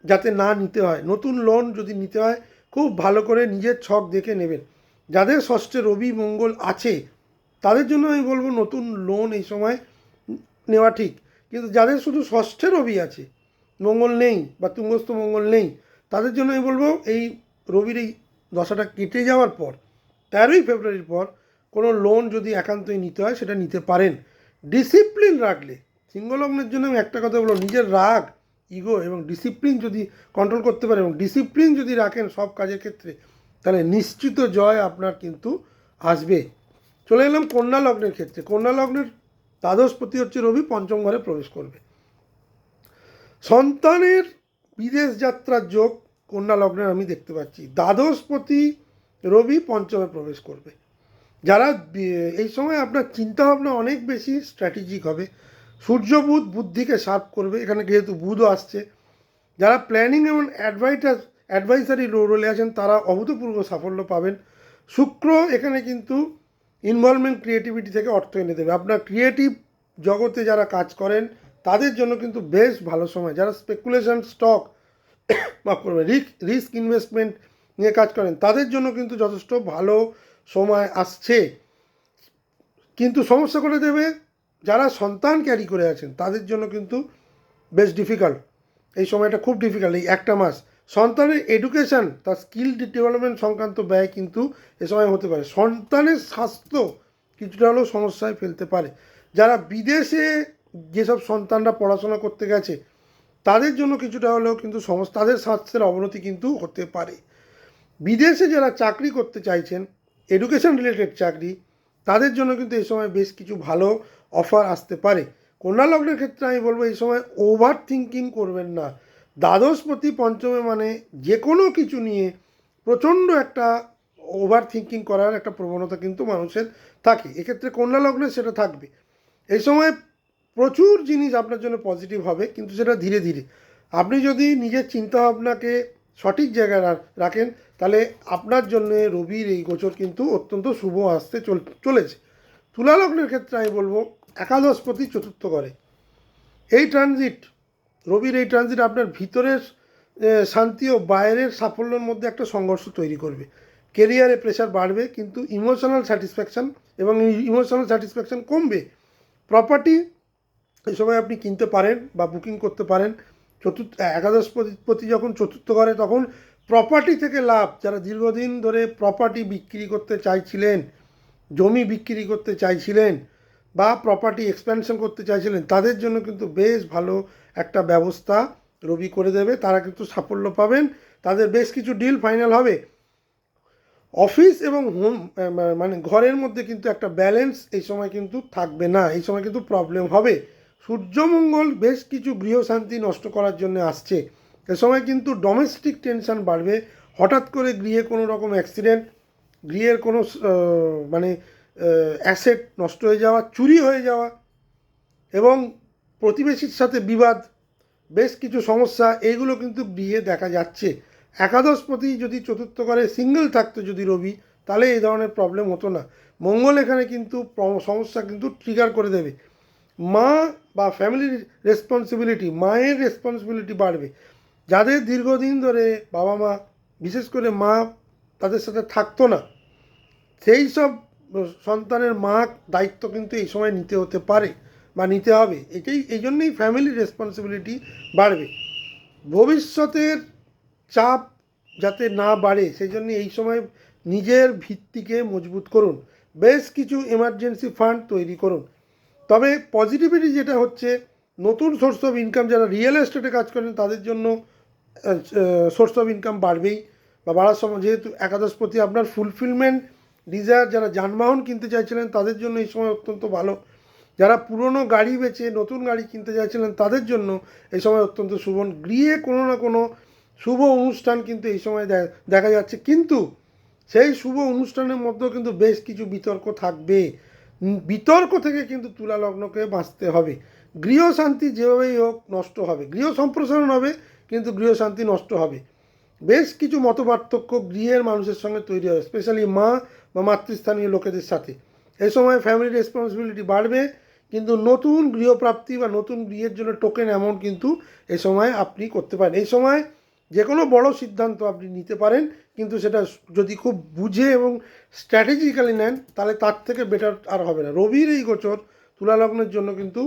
যাতে না নিতে হয়। নতুন লোন যদি নিতে হয়, খুব ভালো করে নিজের ছক দেখে নেবেন। যাদের ষষ্ঠে রবি মঙ্গল আছে, তাদের জন্য আমি বলবো নতুন লোন এই সময় নেওয়া ঠিক। কিন্তু যাদের শুধু ষষ্ঠে রবি আছে, মঙ্গল নেই বা তুঙ্গস্থ মঙ্গল নেই, তাদের জন্য আমি বলবো এই রবির এই দশাটা কেটে যাওয়ার পর, 13ই ফেব্রুয়ারির পর কোনো লোন যদি একান্তই নিতে হয়, সেটা নিতে পারেন। ডিসিপ্লিন রাখলে, সিংহলগ্নের জন্য আমি একটা কথা বলবো, নিজের রাগ, ইগো এবং ডিসিপ্লিন যদি কন্ট্রোল করতে পারেন এবং ডিসিপ্লিন যদি রাখেন সব কাজের ক্ষেত্রে, তাহলে নিশ্চিত জয় আপনার কিন্তু আসবে। চলে এলাম কন্যা লগ্নের ক্ষেত্রে। কন্যা লগ্নের দ্বাদশপতি হচ্ছে রবি, পঞ্চম ঘরে প্রবেশ করবে। সন্তানের বিদেশ যাত্রার যোগ কন্যা লগ্নের আমি দেখতে পাচ্ছি। দ্বাদশপতি রবি পঞ্চমে প্রবেশ করবে। যারা এই সময় আপনার চিন্তাভাবনা অনেক বেশি স্ট্র্যাটেজিক হবে। সূর্য বুধ বুদ্ধিকে শার্প করবে, এখানে যেহেতু বুধও আসছে। যারা প্ল্যানিং এবং অ্যাডভাইসারি রোলে আছেন, তারা অভূতপূর্ব সাফল্য পাবেন। শুক্র এখানে কিন্তু ইনভলভমেন্ট, ক্রিয়েটিভিটি থেকে অর্থ এনে দেবে। আপনার ক্রিয়েটিভ জগতে যারা কাজ করেন তাদের জন্য কিন্তু বেশ ভালো সময়। যারা স্পেকুলেশন স্টক মাফ করবে রিস্ক ইনভেস্টমেন্ট নিয়ে কাজ করেন তাদের জন্য কিন্তু যথেষ্ট ভালো সময় আসছে। কিন্তু সমস্যা করে দেবে যারা সন্তান ক্যারি করে আছেন তাদের জন্য কিন্তু বেশ ডিফিকাল্ট। এই সময়টা খুব ডিফিকাল্ট, এই একটা মাস। সন্তানের এডুকেশান, তার স্কিল ডেভেলপমেন্ট সংক্রান্ত ব্যয় কিন্তু এ সময় হতে পারে। সন্তানের স্বাস্থ্য কিছুটা হলেও সমস্যায় ফেলতে পারে। যারা বিদেশে যেসব সন্তানরা পড়াশোনা করতে গেছে তাদের জন্য কিছুটা হলেও কিন্তু তাদের স্বাস্থ্যের অবনতি কিন্তু হতে পারে। বিদেশে যারা চাকরি করতে চাইছেন, এডুকেশন রিলেটেড চাকরি, তাদের জন্য কিন্তু এই সময় বেশ কিছু ভালো অফার আসতে পারে। কন্যা লগ্নের ক্ষেত্রে আমি বলবো এই সময় ওভার থিঙ্কিং করবেন না। দ্বাদশপতি পঞ্চমে মানে যে কোনো কিছু নিয়ে প্রচণ্ড একটা ওভার থিঙ্কিং করার একটা প্রবণতা কিন্তু মানুষের থাকে। এক্ষেত্রে কন্যা লগ্নে সেটা থাকবে। এই সময় প্রচুর জিনিস আপনার জন্য পজিটিভ হবে, কিন্তু সেটা ধীরে ধীরে। আপনি যদি নিজের চিন্তাভাবনাকে সঠিক জায়গায় রাখেন তাহলে আপনার জন্য রবির এই গোচর কিন্তু অত্যন্ত শুভ আসতে চলেছে। তুলা লগ্নের ক্ষেত্রে আমি বলবো একাদশপতি চতুর্থ ঘরে এই ট্রানজিট, রবির এই ট্রানজিট আপনার ভিতরের শান্তি ও বাইরের সাফল্যের মধ্যে একটা সংঘর্ষ তৈরি করবে। কেরিয়ারে প্রেশার বাড়বে, কিন্তু ইমোশনাল স্যাটিসফ্যাকশান এবং ইমোশনাল স্যাটিসফ্যাকশান কমবে। প্রপার্টি এই সময় আপনি কিনতে পারেন বা বুকিং করতে পারেন। একাদশপতি যখন চতুর্থ ঘরে তখন প্রপার্টি থেকে লাভ। যারা দীর্ঘদিন ধরে প্রপার্টি বিক্রি করতে চাইছিলেন, জমি বিক্রি করতে চাইছিলেন বা প্রপার্টি এক্সপ্যানশন করতে চাইছিলেন, তাদের জন্য কিন্তু বেশ ভালো একটা ব্যবস্থা রবি করে দেবে। তারা কিন্তু সাফল্য পাবেন, তাদের বেশ কিছু ডিল ফাইনাল হবে। অফিস এবং হোম মানে ঘরের মধ্যে কিন্তু একটা ব্যালেন্স এই সময় কিন্তু থাকবে না, এই সময় কিন্তু প্রবলেম হবে। সূর্যমঙ্গল বেশ কিছু গৃহশান্তি নষ্ট করার জন্য আসছে। এ সময় কিন্তু ডোমেস্টিক টেনশন বাড়বে। হঠাৎ করে গৃহে কোনো রকম অ্যাক্সিডেন্ট, গৃহের কোনো মানে অ্যাসেট নষ্ট হয়ে যাওয়া, চুরি হয়ে যাওয়া এবং প্রতিবেশীর সাথে বিবাদ, বেশ কিছু সমস্যা এইগুলো কিন্তু গৃহে দেখা যাচ্ছে। একাদশপতি যদি চতুর্থ ঘরে সিঙ্গেল থাকতো যদি রবি, তাহলে এই ধরনের প্রবলেম হতো না। মঙ্গল এখানে কিন্তু সমস্যা কিন্তু ট্রিগার করে দেবে। মা বা ফ্যামিলির রেসপন্সিবিলিটি, মায়ের রেসপন্সিবিলিটি বাড়বে। যাদের দীর্ঘদিন ধরে বাবা মা, বিশেষ করে মা তাদের সাথে থাকতো না, সেই সব সন্তানের মা দায়িত্ব কিন্তু এই সময় নিতে হতে পারে বা নিতে হবে। এই জন্যই ফ্যামিলির রেসপন্সিবিলিটি বাড়বে। ভবিষ্যতের চাপ যাতে না বাড়ে সেই জন্য এই সময় নিজের ভিত্তিকে মজবুত করুন। বেশ কিছু এমার্জেন্সি ফান্ড তৈরি করুন। তবে পজিটিভিটি যেটা হচ্ছে, নতুন সোর্স অফ ইনকাম, যারা রিয়েল এস্টেটে কাজ করেন তাদের জন্য সোর্স অফ ইনকাম বাড়বেই বা বাড়ার সময়, যেহেতু একাদশপতি আপনার ফুলফিলমেন্ট ডিজায়ার, যারা যানবাহন কিনতে চাইছিলেন তাদের জন্য এই সময় অত্যন্ত ভালো। যারা পুরনো গাড়ি বেচে নতুন গাড়ি কিনতে চাইছিলেন তাদের জন্য এই সময় অত্যন্ত শুভ। গৃহে কোনো না কোনো শুভ অনুষ্ঠান কিন্তু এই সময় দেখা যাচ্ছে, কিন্তু সেই শুভ অনুষ্ঠানের মধ্যেও কিন্তু বেশ কিছু বিতর্ক থাকবে। বিতর্ক থেকে কিন্তু তুলা লগ্নকে বাঁচতে হবে। গৃহশান্তি যেভাবেই হোক নষ্ট হবে, গৃহ সম্প্রসারণ হবে কিন্তু গৃহশান্তি নষ্ট হবে। বেশ কিছু মতপার্থক্য গৃহের মানুষের সঙ্গে তৈরি হবে, স্পেশালি মা বা মাতৃস্থানীয় লোকেদের সাথে। এই সময় ফ্যামিলি রেসপন্সিবিলিটি বাড়বে, কিন্তু নতুন গৃহপ্রাপ্তি বা নতুন গৃহের জন্য টোকেন অ্যামাউন্ট কিন্তু এই সময় আপনি করতে পারেন। এই সময় যে কোনো বড় সিদ্ধান্ত আপনি নিতে পারেন, কিন্তু সেটা যদি খুব বুঝে এবং স্ট্র্যাটেজিক্যালি নেন তাহলে তার থেকে বেটার আর হবে না। রবির এই গোচর তুলা লগ্নের জন্য কিন্তু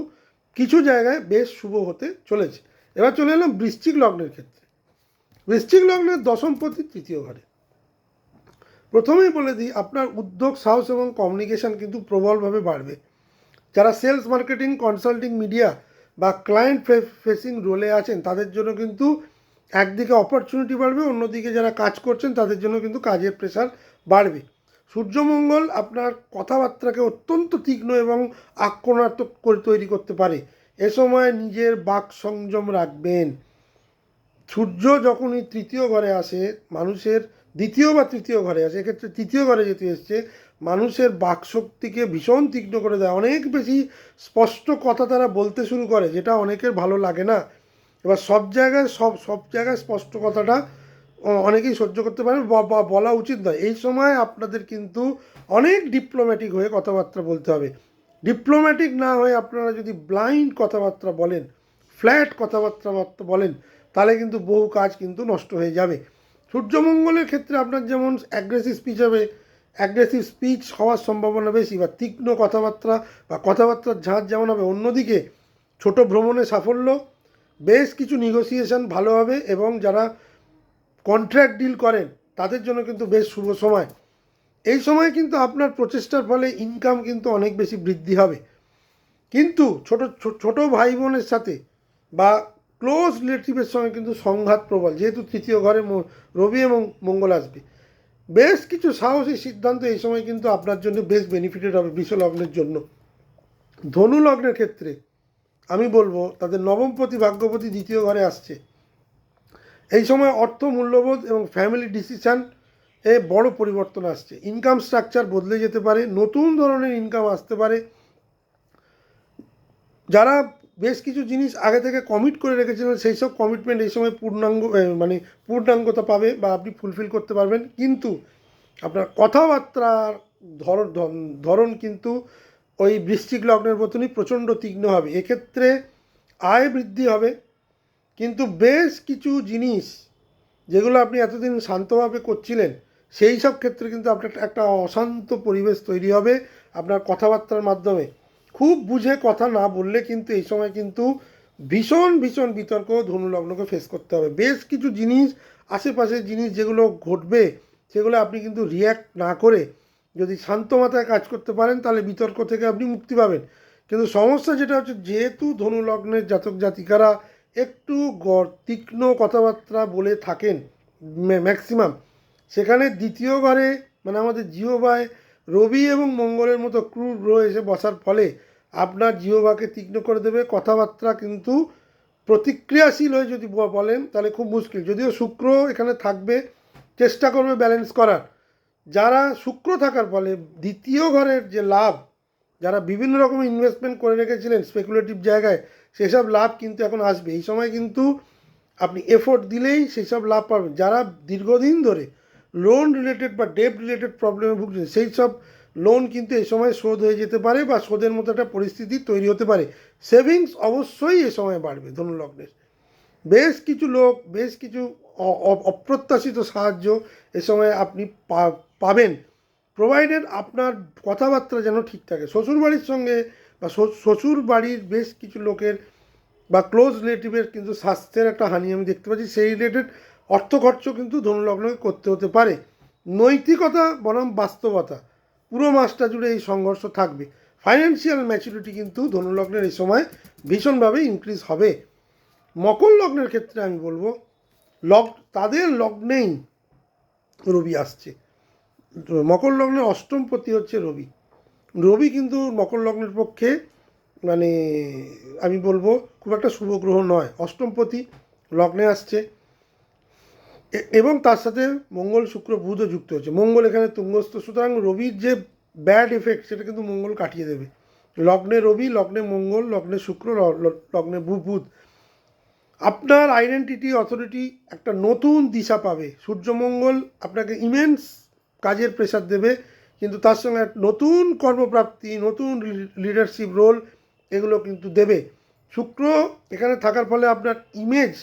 কিছু জায়গায় বেশ শুভ হতে চলেছে। এবার চলে এলাম বৃশ্চিক লগ্নের ক্ষেত্রে। বৃশ্চিক লগ্নের দশমপতি তৃতীয় ঘরে। প্রথমেই বলে দিই, আপনার উদ্যোগ, সাহস এবং কমিউনিকেশান কিন্তু প্রবলভাবে বাড়বে। যারা সেলস, মার্কেটিং, কনসাল্টিং, মিডিয়া বা ক্লায়েন্ট ফেসিং রোলে আছেন তাদের জন্য কিন্তু একদিকে অপরচুনিটি বাড়বে, অন্যদিকে যারা কাজ করছেন তাদের জন্য কিন্তু কাজের প্রেশার বাড়বে। সূর্যমঙ্গল আপনার কথাবার্তাকে অত্যন্ত তীক্ষ্ণ এবং আক্রমণাত্মক করে তৈরি করতে পারে। এ সময় নিজের বাক সংযম রাখবেন। সূর্য যখনই তৃতীয় ঘরে আসে, মানুষের দ্বিতীয় বা তৃতীয় ঘরে আসে, এক্ষেত্রে তৃতীয় ঘরে যেতে এসছে, মানুষের বাকশক্তিকে ভীষণ তীক্ষ্ণ করে দেয়। অনেক বেশি স্পষ্ট কথা তারা বলতে শুরু করে, যেটা অনেকের ভালো লাগে না। এবার সব জায়গায় স্পষ্ট কথাটা অনেকেই সহ্য করতে পারে বা বলা উচিত নয়। এই সময় আপনাদের কিন্তু অনেক ডিপ্লোম্যাটিক হয়ে কথাবার্তা বলতে হবে। ডিপ্লোম্যাটিক না হয়ে আপনারা যদি ব্লাইন্ড কথাবার্তা বলেন, ফ্ল্যাট কথাবার্তা বলেন, তাহলে কিন্তু বহু কাজ কিন্তু নষ্ট হয়ে যাবে। সূর্যমঙ্গলের ক্ষেত্রে আপনার যেমন অ্যাগ্রেসিভ স্পিচ হবে, অ্যাগ্রেসিভ স্পিচ হওয়ার সম্ভাবনা বেশি, বা তীক্ষ্ণ কথাবার্তা বা কথাবার্তার ঝাঁজ যেমন হবে, অন্যদিকে ছোট ভ্রমণে সাফল্য, বেশ কিছু নেগোসিয়েশন ভালো হবে, এবং যারা কন্ট্রাক্ট ডিল করেন তাদের জন্য কিন্তু বেশ শুভ সময়। এই সময় কিন্তু আপনার প্রচেষ্টার ফলে ইনকাম কিন্তু অনেক বেশি বৃদ্ধি হবে। কিন্তু ছোট ভাই বোনের সাথে বা ক্লোজ রিলেটিভের সঙ্গে কিন্তু সংঘাত প্রবল, যেহেতু তৃতীয় ঘরে রবি এবং মঙ্গল আসবে। বেশ কিছু সাহসী সিদ্ধান্ত এই সময় কিন্তু আপনার জন্য বেশ বেনিফিটেড হবে বৃষ লগ্নের জন্য। ধনু লগ্নের ক্ষেত্রে আমি বলবো তাদের নবমপতি ভাগ্যপতি দ্বিতীয় ঘরে আসছে। এই সময় অর্থ মূল্যবোধ এবং ফ্যামিলি ডিসিশান এ বড় পরিবর্তন আসছে। ইনকাম স্ট্রাকচার বদলে যেতে পারে, নতুন ধরনের ইনকাম আসতে পারে। যারা বেশ কিছু জিনিস আগে থেকে কমিট করে রেখেছিলেন, সেই সব কমিটমেন্ট এই সময় পূর্ণাঙ্গতা পাবে বা আপনি ফুলফিল করতে পারবেন। কিন্তু আপনার কথাবার্তার ধরন কিন্তু ওই বৃশ্চিক লগ্নের মতনই প্রচণ্ড তীক্ষ্ণ হবে। এক্ষেত্রে আয় বৃদ্ধি হবে, কিন্তু বেশ কিছু জিনিস যেগুলো আপনি এতদিন শান্তভাবে করছিলেন, সেই সব ক্ষেত্রে কিন্তু আপনার একটা অশান্ত পরিবেশ তৈরি হবে আপনার কথাবার্তার মাধ্যমে। খুব বুঝে কথা না বললে কিন্তু এই সময় কিন্তু ভীষণ ভীষণ বিতর্ক ধনু লগ্নকে ফেস করতে হবে। বেশ কিছু জিনিস, আশেপাশের জিনিস যেগুলো ঘটবে, সেগুলো আপনি কিন্তু রিয়্যাক্ট না করে যদি শান্ত মাথায় কাজ করতে পারেন, তাহলে বিতর্ক থেকে আপনি মুক্তি পাবেন। কিন্তু সমস্যা যেটা হচ্ছে, যেহেতু ধনু লগ্নের জাতক জাতিকারা একটু তীক্ষ্ণ কথাবার্তা বলে থাকেন ম্যাক্সিমাম, সেখানে দ্বিতীয় ঘরে মানে আমাদের জিহ্বায় রবি এবং মঙ্গলের মতো ক্রুর গ্রহ এসে বসার ফলে আপনার জিহ্বাকে তীক্ষ্ণ করে দেবে। কথাবার্তা কিন্তু প্রতিক্রিয়াশীল হয়ে যদি বলেন তাহলে খুব মুশকিল। যদিও শুক্র এখানে থাকবে, চেষ্টা করবে ব্যালেন্স করার। যারা শুক্র থাকার ফলে দ্বিতীয় ঘরের যে লাভ, যারা বিভিন্ন রকম ইনভেস্টমেন্ট করে রেখেছিলেন স্পেকুলেটিভ জায়গায়, সেসব লাভ কিন্তু এখন আসবে। এই সময় কিন্তু আপনি এফোর্ট দিলেই সেই সব লাভ পাবেন। যারা দীর্ঘদিন ধরে লোন রিলেটেড বা ডেট রিলেটেড প্রবলেমে ভুগছেন, সেই সব লোন কিন্তু এই সময় শোধ হয়ে যেতে পারে বা শোধের মতো একটা পরিস্থিতি তৈরি হতে পারে। সেভিংস অবশ্যই এ সময় বাড়বে ধনু লগ্নের। বেশ কিছু লোক, বেশ কিছু অপ্রত্যাশিত সাহায্য এ সময় আপনি পাবেন, প্রোভাইডেড আপনার কথাবার্তা যেন ঠিক থাকে। শ্বশুরবাড়ির সঙ্গে বা শ্বশুর বাড়ির বেশ কিছু লোকের বা ক্লোজ রিলেটিভের কিন্তু স্বাস্থ্যের একটা হানি আমি দেখতে পাচ্ছি। সেই রিলেটেড অর্থ খরচ কিন্তু ধনুলগ্নকে করতে হতে পারে। নৈতিকতা বনাম বাস্তবতা, পুরো মাসটা জুড়ে এই সংঘর্ষ থাকবে। ফাইন্যান্সিয়াল ম্যাচুরিটি কিন্তু ধনুলগ্নের এই সময় ভীষণভাবে ইনক্রিজ হবে। মকর লগ্নের ক্ষেত্রে আমি বলবো তাদের লগ্নেই রবি আসছে। মকর লগ্নের অষ্টমপতি হচ্ছে রবি। রবি কিন্তু মকর লগ্নের পক্ষে মানে আমি বলবো খুব একটা শুভ গ্রহ নয়। অষ্টমপতি লগ্নে আসছে এবং তার সাথে মঙ্গল শুক্র বুধও যুক্ত হচ্ছে। মঙ্গল এখানে তুঙ্গস্থ, সুতরাং রবির যে ব্যাড এফেক্ট সেটা কিন্তু মঙ্গল কাটিয়ে দেবে। লগ্নে রবি, লগ্নে মঙ্গল, লগ্নে শুক্র, লগ্নে বুধ। আপনার আইডেন্টিটি, অথরিটি একটা নতুন দিশা পাবে। সূর্যমঙ্গল আপনাকে ইমেন্স কাজের প্রেশার দেবে, কিন্তু তার সঙ্গে নতুন কর্মপ্রাপ্তি, নতুন লিডারশিপ রোল এগুলো কিন্তু দেবে। শুক্র এখানে থাকার ফলে আপনার ইমেজ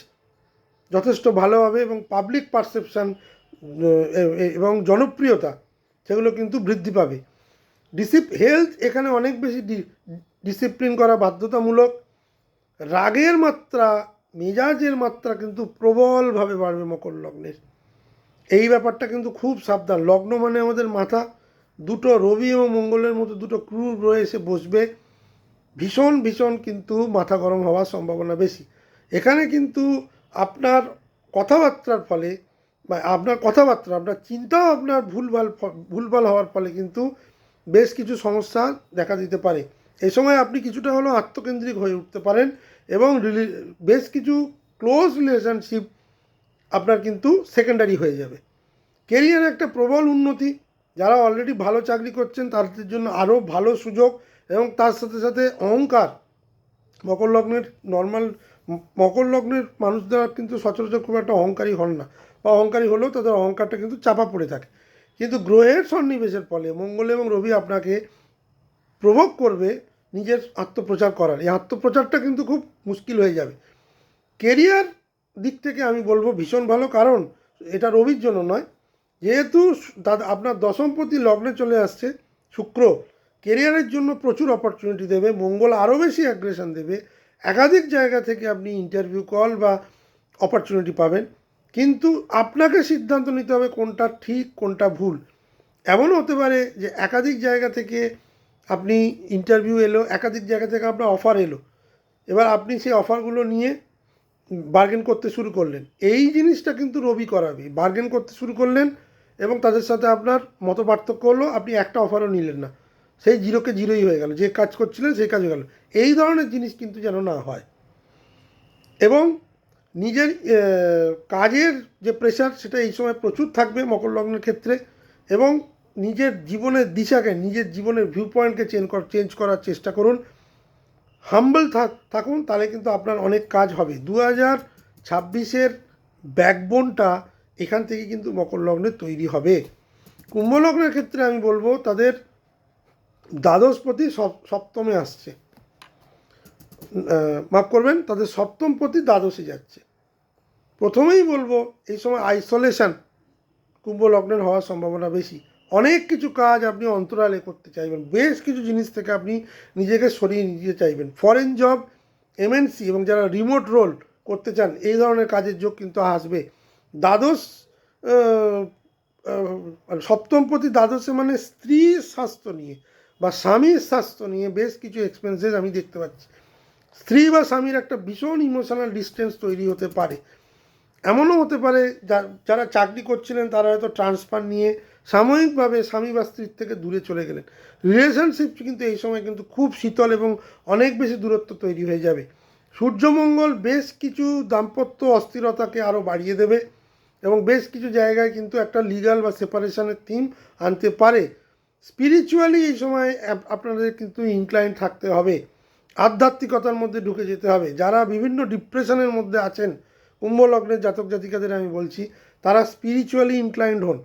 যথেষ্ট ভালো হবে এবং পাবলিক পারসেপশান এবং জনপ্রিয়তা সেগুলো কিন্তু বৃদ্ধি পাবে। হেলথ এখানে অনেক বেশি ডিসিপ্লিন করা বাধ্যতামূলক। রাগের মাত্রা, মেজাজের মাত্রা কিন্তু প্রবলভাবে বাড়বে মকর লগ্নের। এই ব্যাপারটা কিন্তু খুব সাবধান। লগ্ন মানে আমাদের মাথা, দুটো রবি এবং মঙ্গলের মতো দুটো ক্রুর গ্রহ এসে বসবে, ভীষণ ভীষণ কিন্তু মাথা গরম হওয়ার সম্ভাবনা বেশি। এখানে কিন্তু আপনার কথাবার্তার ফলে বা আপনার চিন্তাও আপনার ভুলভাল হওয়ার ফলে কিন্তু বেশ কিছু সমস্যা দেখা দিতে পারে। এই সময় আপনি কিছুটা হলেও আত্মকেন্দ্রিক হয়ে উঠতে পারেন এবং বেশ কিছু ক্লোজ রিলেশনশিপ আপনার কিন্তু সেকেন্ডারি হয়ে যাবে। কেরিয়ারে একটা প্রবল উন্নতি, যারা অলরেডি ভালো চাকরি করছেন তাদের জন্য আরও ভালো সুযোগ, এবং তার সাথে সাথে অহংকার। মকর লগ্নের মানুষরা কিন্তু সচরাচর খুব একটা অহংকারী হন না, বা অহংকারী হলেও তাদের অহংকারটা কিন্তু চাপা পড়ে থাকে। কিন্তু গ্রহের সন্নিবেশের ফলে মঙ্গল এবং রবি আপনাকে প্রভোগ করবে নিজের আত্মপ্রচার করার। এই আত্মপ্রচারটা কিন্তু খুব মুশকিল হয়ে যাবে। কেরিয়ার দিক থেকে আমি বলবো ভীষণ ভালো, কারণ এটা রবির জন্য নয়, যেহেতু দাদা আপনার দশমপতি লগ্নে চলে আসছে শুক্র, কেরিয়ারের জন্য প্রচুর অপরচুনিটি দেবে। মঙ্গল আরও বেশি অ্যাগ্রেশন দেবে। একাধিক জায়গা থেকে আপনি ইন্টারভিউ কল বা অপরচুনিটি পাবেন, কিন্তু আপনাকে সিদ্ধান্ত নিতে হবে কোনটা ঠিক কোনটা ভুল। এমনও হতে পারে যে একাধিক জায়গা থেকে আপনি ইন্টারভিউ এলো, একাধিক জায়গা থেকে আপনার অফার এলো, এবার আপনি সেই অফারগুলো নিয়ে বার্গেন করতে শুরু করলেন। এই জিনিসটা কিন্তু রবি করাবে। বার্গেন করতে শুরু করলেন এবং তাদের সাথে আপনার মত পার্থক্য হলো, আপনি একটা অফারও নিলেন না, সেই জিরোকে জিরোই হয়ে গেল, যে কাজ করছিলেন সেই কাজ হয়ে গেল। এই ধরনের জিনিস কিন্তু যেন না হয়। এবং নিজের কাজের যে প্রেশার সেটা এই সময় প্রচুর থাকবে মকর লগ্নের ক্ষেত্রে, এবং নিজের জীবনের দিশাকে, নিজের জীবনের ভিউ পয়েন্টকে চেঞ্জ করার চেষ্টা করুন। হাম্বল থাকুন, তাহলে কিন্তু আপনার অনেক কাজ হবে। 2026-এর ব্যাকবোনটা এখান থেকে কিন্তু মকর লগ্নের তৈরি হবে। কুম্ভ লগ্নের ক্ষেত্রে আমি বলবো তাদের দ্বাদশপতি সপ্তমে আসছে, মাফ করবেন, তাদের সপ্তমপতি দ্বাদশে যাচ্ছে। প্রথমেই বলবো এই সময় আইসোলেশন কুম্ভ লগ্নের হওয়ার সম্ভাবনা বেশি। অনেক কিছু কাজ আপনি অন্তরালে করতে চাইবেন, বেশ কিছু জিনিস থেকে আপনি নিজেকে সরিয়ে নিতে চাইবেন। ফরেন জব, এমএনসি এবং যারা রিমোট রোল করতে চান, এই ধরনের কাজের যোগ কিন্তু আসবে। দ্বাদশ সপ্তমপতি দ্বাদশে মানে স্ত্রীর স্বাস্থ্য নিয়ে বা স্বামীর স্বাস্থ্য নিয়ে বেশ কিছু এক্সপেন্সেস আমি দেখতে পাচ্ছি। স্ত্রী বা স্বামীর একটা ভীষণ ইমোশনাল ডিস্টেন্স তৈরি হতে পারে। এমনও হতে পারে যারা চাকরি করছিলেন তারা হয়তো ট্রান্সফার নিয়ে সাময়িকভাবে স্বামী বা স্ত্রীর থেকে দূরে চলে গেলেন। রিলেশনশিপ কিন্তু এই সময় কিন্তু খুব শীতল এবং অনেক বেশি দূরত্ব তৈরি হয়ে যাবে। সূর্যমঙ্গল বেশ কিছু দাম্পত্য অস্থিরতাকে আরও বাড়িয়ে দেবে এবং বেশ কিছু জায়গায় কিন্তু একটা লিগাল বা সেপারেশনের থিম আনতে পারে। স্পিরিচুয়ালি এই সময় আপনাদের কিন্তু ইনক্লাইন থাকতে হবে, আধ্যাত্মিকতার মধ্যে ঢুকে যেতে হবে। যারা বিভিন্ন ডিপ্রেশনের মধ্যে আছেন, কুম্ভ লগ্নের জাতক জাতিকাদের আমি বলছি, তারা স্পিরিচুয়ালি ইনক্লাইন্ড হন,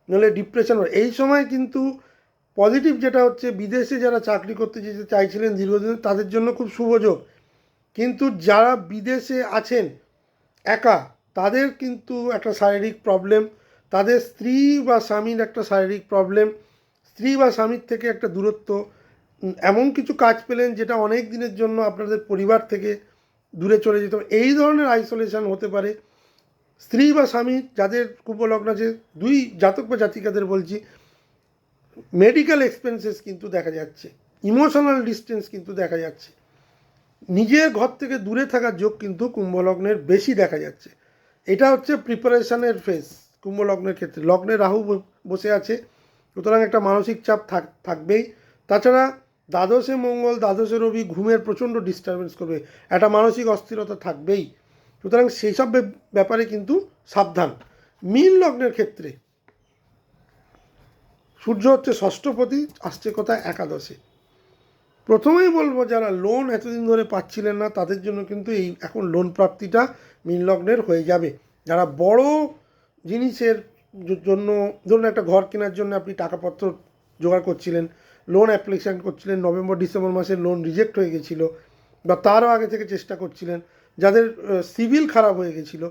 নাহলে ডিপ্রেশন হয়। এই সময় কিন্তু পজিটিভ যেটা হচ্ছে, বিদেশে যারা চাকরি করতে যেতে চাইছিলেন দীর্ঘদিন, তাদের জন্য খুব শুভযোগ। কিন্তু যারা বিদেশে আছেন একা, তাদের কিন্তু একটা শারীরিক প্রবলেম, তাদের স্ত্রী বা স্বামীর একটা শারীরিক প্রবলেম, স্ত্রী বা স্বামীর থেকে একটা দূরত্ব, এমন কিছু কাজ পেলেন যেটা অনেক দিনের জন্য আপনাদের পরিবার থেকে দূরে চলে যেতে হবে। এই ধরনের আইসোলেশন হতে পারে। স্ত্রী বা স্বামী যাদের কুম্ভ লগ্ন আছে, দুই জাতক বা জাতিকাদের বলছি, মেডিকেল এক্সপেন্সেস কিন্তু দেখা যাচ্ছে, ইমোশনাল ডিস্টেন্স কিন্তু দেখা যাচ্ছে, নিজের ঘর থেকে দূরে থাকার যোগ কিন্তু কুম্ভ লগ্নের বেশি দেখা যাচ্ছে। এটা হচ্ছে প্রিপারেশনের ফেজ কুম্ভ লগ্নের ক্ষেত্রে। লগ্নে রাহু বসে আছে, সুতরাং একটা মানসিক চাপ থাকবেই। তাছাড়া দ্বাদশে মঙ্গল, দ্বাদশে রবি ঘুমের প্রচণ্ড ডিস্টারবেন্স করবে, একটা মানসিক অস্থিরতা থাকবেই। সুতরাং সেই সব ব্যাপারে কিন্তু সাবধান। মীন লগ্নের ক্ষেত্রে সূর্য হচ্ছে ষষ্ঠপতি, আসছে কোথায় একাদশে। প্রথমেই বলবো যারা লোন এতদিন ধরে পাচ্ছিলেন না, তাদের জন্য কিন্তু এই এখন লোন প্রাপ্তিটা মীন লগ্নের হয়ে যাবে। যারা বড় জিনিসের জন্য, ধরুন একটা ঘর কেনার জন্য আপনি টাকাপত্র জোগাড় করছিলেন, লোন অ্যাপ্লিকেশান করছিলেন, নভেম্বর ডিসেম্বর মাসে লোন রিজেক্ট হয়ে গেছিলো বা তারও আগে থেকে চেষ্টা করছিলেন, যাদের সিভিল খারাপ হয়ে গেছিলো,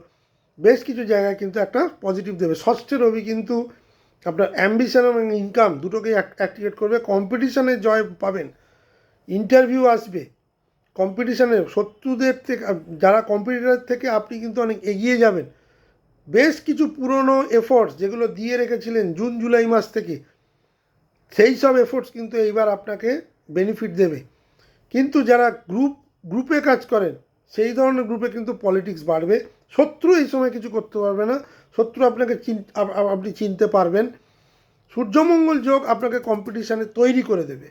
বেশ কিছু জায়গায় কিন্তু একটা পজিটিভ দেবে। ষষ্ঠে রবি কিন্তু আপনার অ্যাম্বিশন এবং ইনকাম দুটোকেই অ্যাক্টিভেট করবে। কম্পিটিশানে জয় পাবেন, ইন্টারভিউ আসবে, কম্পিটিশানে শত্রুদের থেকে, যারা কম্পিটিটার থেকে আপনি কিন্তু অনেক এগিয়ে যাবেন। বেশ কিছু পুরনো এফোর্টস যেগুলো দিয়ে রেখেছিলেন জুন জুলাই মাস থেকে, সেই সব এফোর্টস কিন্তু এইবার আপনাকে বেনিফিট দেবে। কিন্তু যারা গ্রুপে কাজ করেন, সেই ধরনের গ্রুপে কিন্তু পলিটিক্স বাড়বে। শত্রু এই সময় কিছু করতে পারবে না, শত্রু আপনাকে আপনি চিনতে পারবেন। সূর্যমঙ্গল যোগ আপনাকে কম্পিটিশানে তৈরি করে দেবে।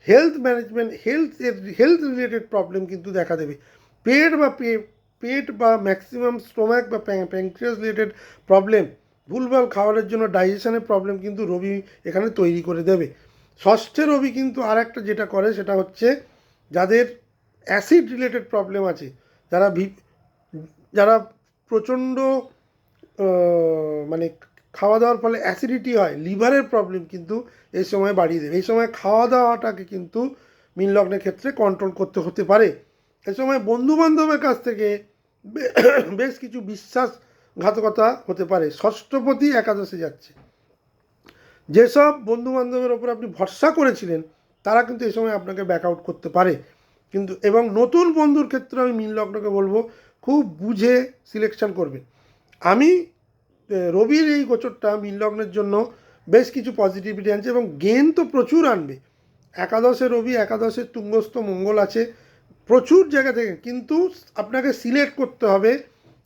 Health management, health related problem কিন্তু দেখা দেবে। পেট বা ম্যাক্সিমাম স্টোম্যাক বা প্যাঙ্ক্রিয়াস রিলেটেড প্রবলেম, ভুলভাল খাবারের জন্য ডাইজেশনের প্রবলেম কিন্তু রবি এখানে তৈরি করে দেবে। ষষ্ঠে রবি কিন্তু আর একটা যেটা করে সেটা হচ্ছে, যাদের অ্যাসিড রিলেটেড প্রবলেম আছে, যারা প্রচণ্ড মানে খাওয়া দাওয়ার ফলে অ্যাসিডিটি হয়, লিভারের প্রবলেম কিন্তু এই সময় বাড়িয়ে দেবে। এই সময় খাওয়া দাওয়াটাকে কিন্তু মীন লগ্নের ক্ষেত্রে কন্ট্রোল করতে হতে পারে। এই সময় বন্ধুবান্ধবের কাছ থেকে বেশ কিছু বিশ্বাসঘাতকতা হতে পারে। ষষ্ঠপতি একাদশে যাচ্ছে, যেসব বন্ধুবান্ধবের ওপর আপনি ভরসা করেছিলেন তারা কিন্তু এই সময় আপনাকে ব্যাক আউট করতে পারে। কিন্তু এবং নতুন বন্ধুর ক্ষেত্রে আমি মীন লগ্নকে বলবো খুব বুঝে সিলেকশন করবেন। আমি রবির এই গোচরটা মীন লগ্নের জন্য বেশ কিছু পজিটিভিটি আনছে এবং গেন তো প্রচুর আনবে। একাদশে রবি, একাদশে তুঙ্গস্থ মঙ্গল আছে প্রচুর জায়গা থেকে, কিন্তু আপনাকে সিলেক্ট করতে হবে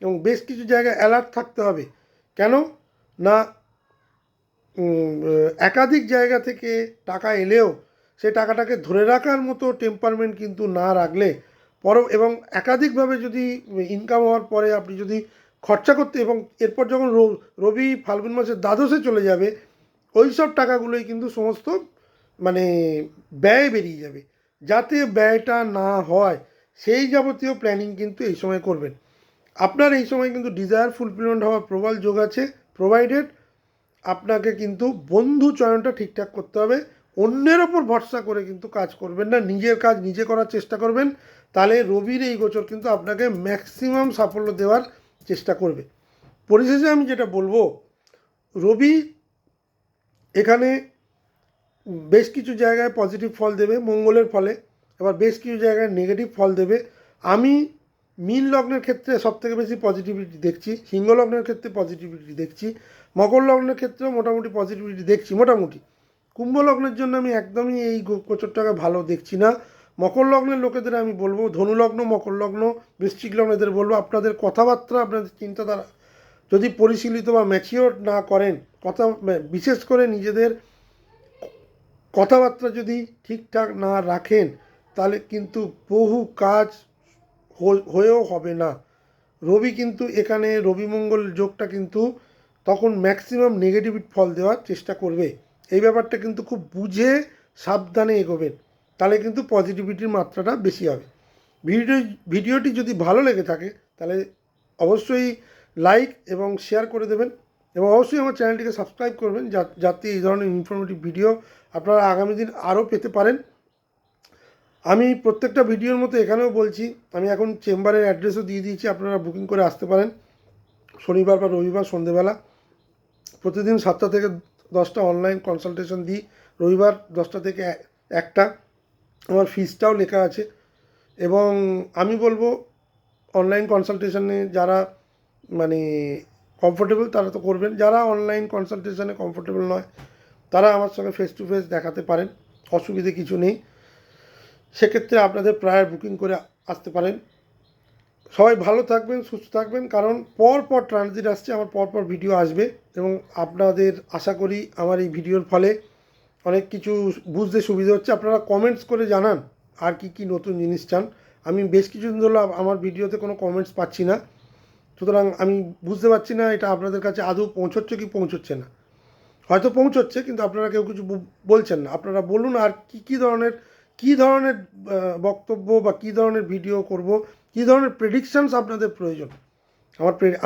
এবং বেশ কিছু জায়গায় অ্যালার্ট থাকতে হবে। কেন না একাধিক জায়গা থেকে টাকা এলেও সেই টাকাটাকে ধরে রাখার মতো টেম্পারমেন্ট কিন্তু না রাখলে এবং একাধিকভাবে যদি ইনকাম হওয়ার পরে আপনি যদি খরচা করতে এবং এরপর যখন রবি ফাল্গুন মাসের দ্বাদশে চলে যাবে ওই সব টাকাগুলোই কিন্তু সমস্ত মানে ব্যয় বেরিয়ে যাবে। যাতে ব্যয়টা না হয় সেই যাবতীয় প্ল্যানিং কিন্তু এই সময় করবেন। আপনার এই সময় কিন্তু ডিজায়ার ফুলফিলমেন্ট হওয়ার প্রবল যোগ আছে, প্রোভাইডেড আপনাকে কিন্তু বন্ধু চয়নটা ঠিকঠাক করতে হবে। অন্যের ওপর ভরসা করে কিন্তু কাজ করবেন না, নিজের কাজ নিজে করার চেষ্টা করবেন। তাহলে রবির এই গোচর কিন্তু আপনাকে ম্যাক্সিমাম সাফল্য দেওয়ার চেষ্টা করবে। পরিশেষে আমি যেটা বলবো, রবি এখানে বেশ কিছু জায়গায় পজিটিভ ফল দেবে মঙ্গলের ফলে, এবার বেশ কিছু জায়গায় নেগেটিভ ফল দেবে। আমি মীন লগ্নের ক্ষেত্রে সবথেকে বেশি পজিটিভিটি দেখছি, সিংহ লগ্নের ক্ষেত্রে পজিটিভিটি দেখছি, মকর লগ্নের ক্ষেত্রেও মোটামুটি পজিটিভিটি দেখছি মোটামুটি। কুম্ভ লগ্নের জন্য আমি একদমই এই গোচরটাকে ভালো দেখছি না। মকর লগ্নের লোকেদের আমি বলবো, ধনু লগ্ন, মকর লগ্ন, বৃশ্চিক লগ্ন এদের বলবো আপনাদের কথাবার্তা, আপনাদের চিন্তাধারা যদি পরিশীলিত বা ম্যাচিওর না করেন, বিশেষ করে নিজেদের কথাবার্তা যদি ঠিকঠাক না রাখেন তাহলে কিন্তু বহু কাজ হয়েও হবে না। রবি কিন্তু এখানে রবি মঙ্গল যোগটা কিন্তু তখন ম্যাক্সিমাম নেগেটিভ ফল দেওয়ার চেষ্টা করবে। এই ব্যাপারটা কিন্তু খুব বুঝে সাবধানে এগোবেন, তাহলে কিন্তু পজিটিভিটির মাত্রাটা বেশি হবে। ভিডিওটি যদি ভালো লেগে থাকে তাহলে অবশ্যই লাইক এবং শেয়ার করে দেবেন এবং অবশ্যই আমার চ্যানেলটিকে সাবস্ক্রাইব করবেন যাতে এই ধরনের ইনফরমেটিভ ভিডিও আপনারা আগামী দিন আরও পেতে পারেন। আমি প্রত্যেকটা ভিডিওর মতো এখানেও বলছি, আমি এখন চেম্বারের অ্যাড্রেসও দিয়ে দিয়েছি, আপনারা বুকিং করে আসতে পারেন শনিবার বা রবিবার সন্ধেবেলা। প্রতিদিন 7টা থেকে 10টা অনলাইন কনসালটেশন দিই, রবিবার 10টা থেকে 1টা। আমার ফিসটাও লেখা আছে এবং আমি বলবো অনলাইন কনসালটেশনে যারা মানে কমফোর্টেবল তারা তো করবেন, যারা অনলাইন কনসালটেশনে কমফোর্টেবল নয় তারা আমার সঙ্গে ফেস টু ফেস দেখাতে পারেন, অসুবিধে কিছু নেই। সেক্ষেত্রে আপনাদের প্রায়র বুকিং করে আসতে পারেন। সবাই ভালো থাকবেন, সুস্থ থাকবেন, কারণ পর ট্রানজিট আসছে, আমার পর ভিডিও আসবে এবং আপনাদের আশা করি আমার এই ভিডিওর ফলে অনেক কিছু বুঝতে সুবিধা হচ্ছে। আপনারা কমেন্টস করে জানান আর কি নতুন জিনিস চান। আমি বেশ কিছুদিন ধরে আমার ভিডিওতে কোনো কমেন্টস পাচ্ছি না, সুতরাং আমি বুঝতে পারছি না এটা আপনাদের কাছে আদৌ পৌঁছচ্ছে কি পৌঁছচ্ছে না। হয়তো পৌঁছচ্ছে কিন্তু আপনারা কেউ কিছু বলছেন না। আপনারা বলুন আর কী ধরনের বক্তব্য বা কী ধরনের ভিডিও করব, কী ধরনের প্রেডিকশানস আপনাদের প্রয়োজন।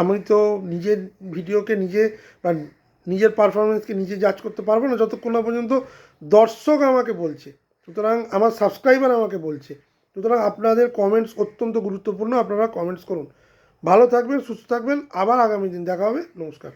আমি তো নিজের ভিডিওকে নিজে বা নিজের পারফরমেন্সকে নিজে জাজ করতে পারবো না যতক্ষণ না পর্যন্ত দর্শক আমাকে বলছে, সুতরাং আমার সাবস্ক্রাইবার আমাকে বলছে। সুতরাং আপনাদের কমেন্টস অত্যন্ত গুরুত্বপূর্ণ, আপনারা কমেন্টস করুন। ভালো থাকবেন, সুস্থ থাকবেন, আবার আগামী দিন দেখা হবে। নমস্কার।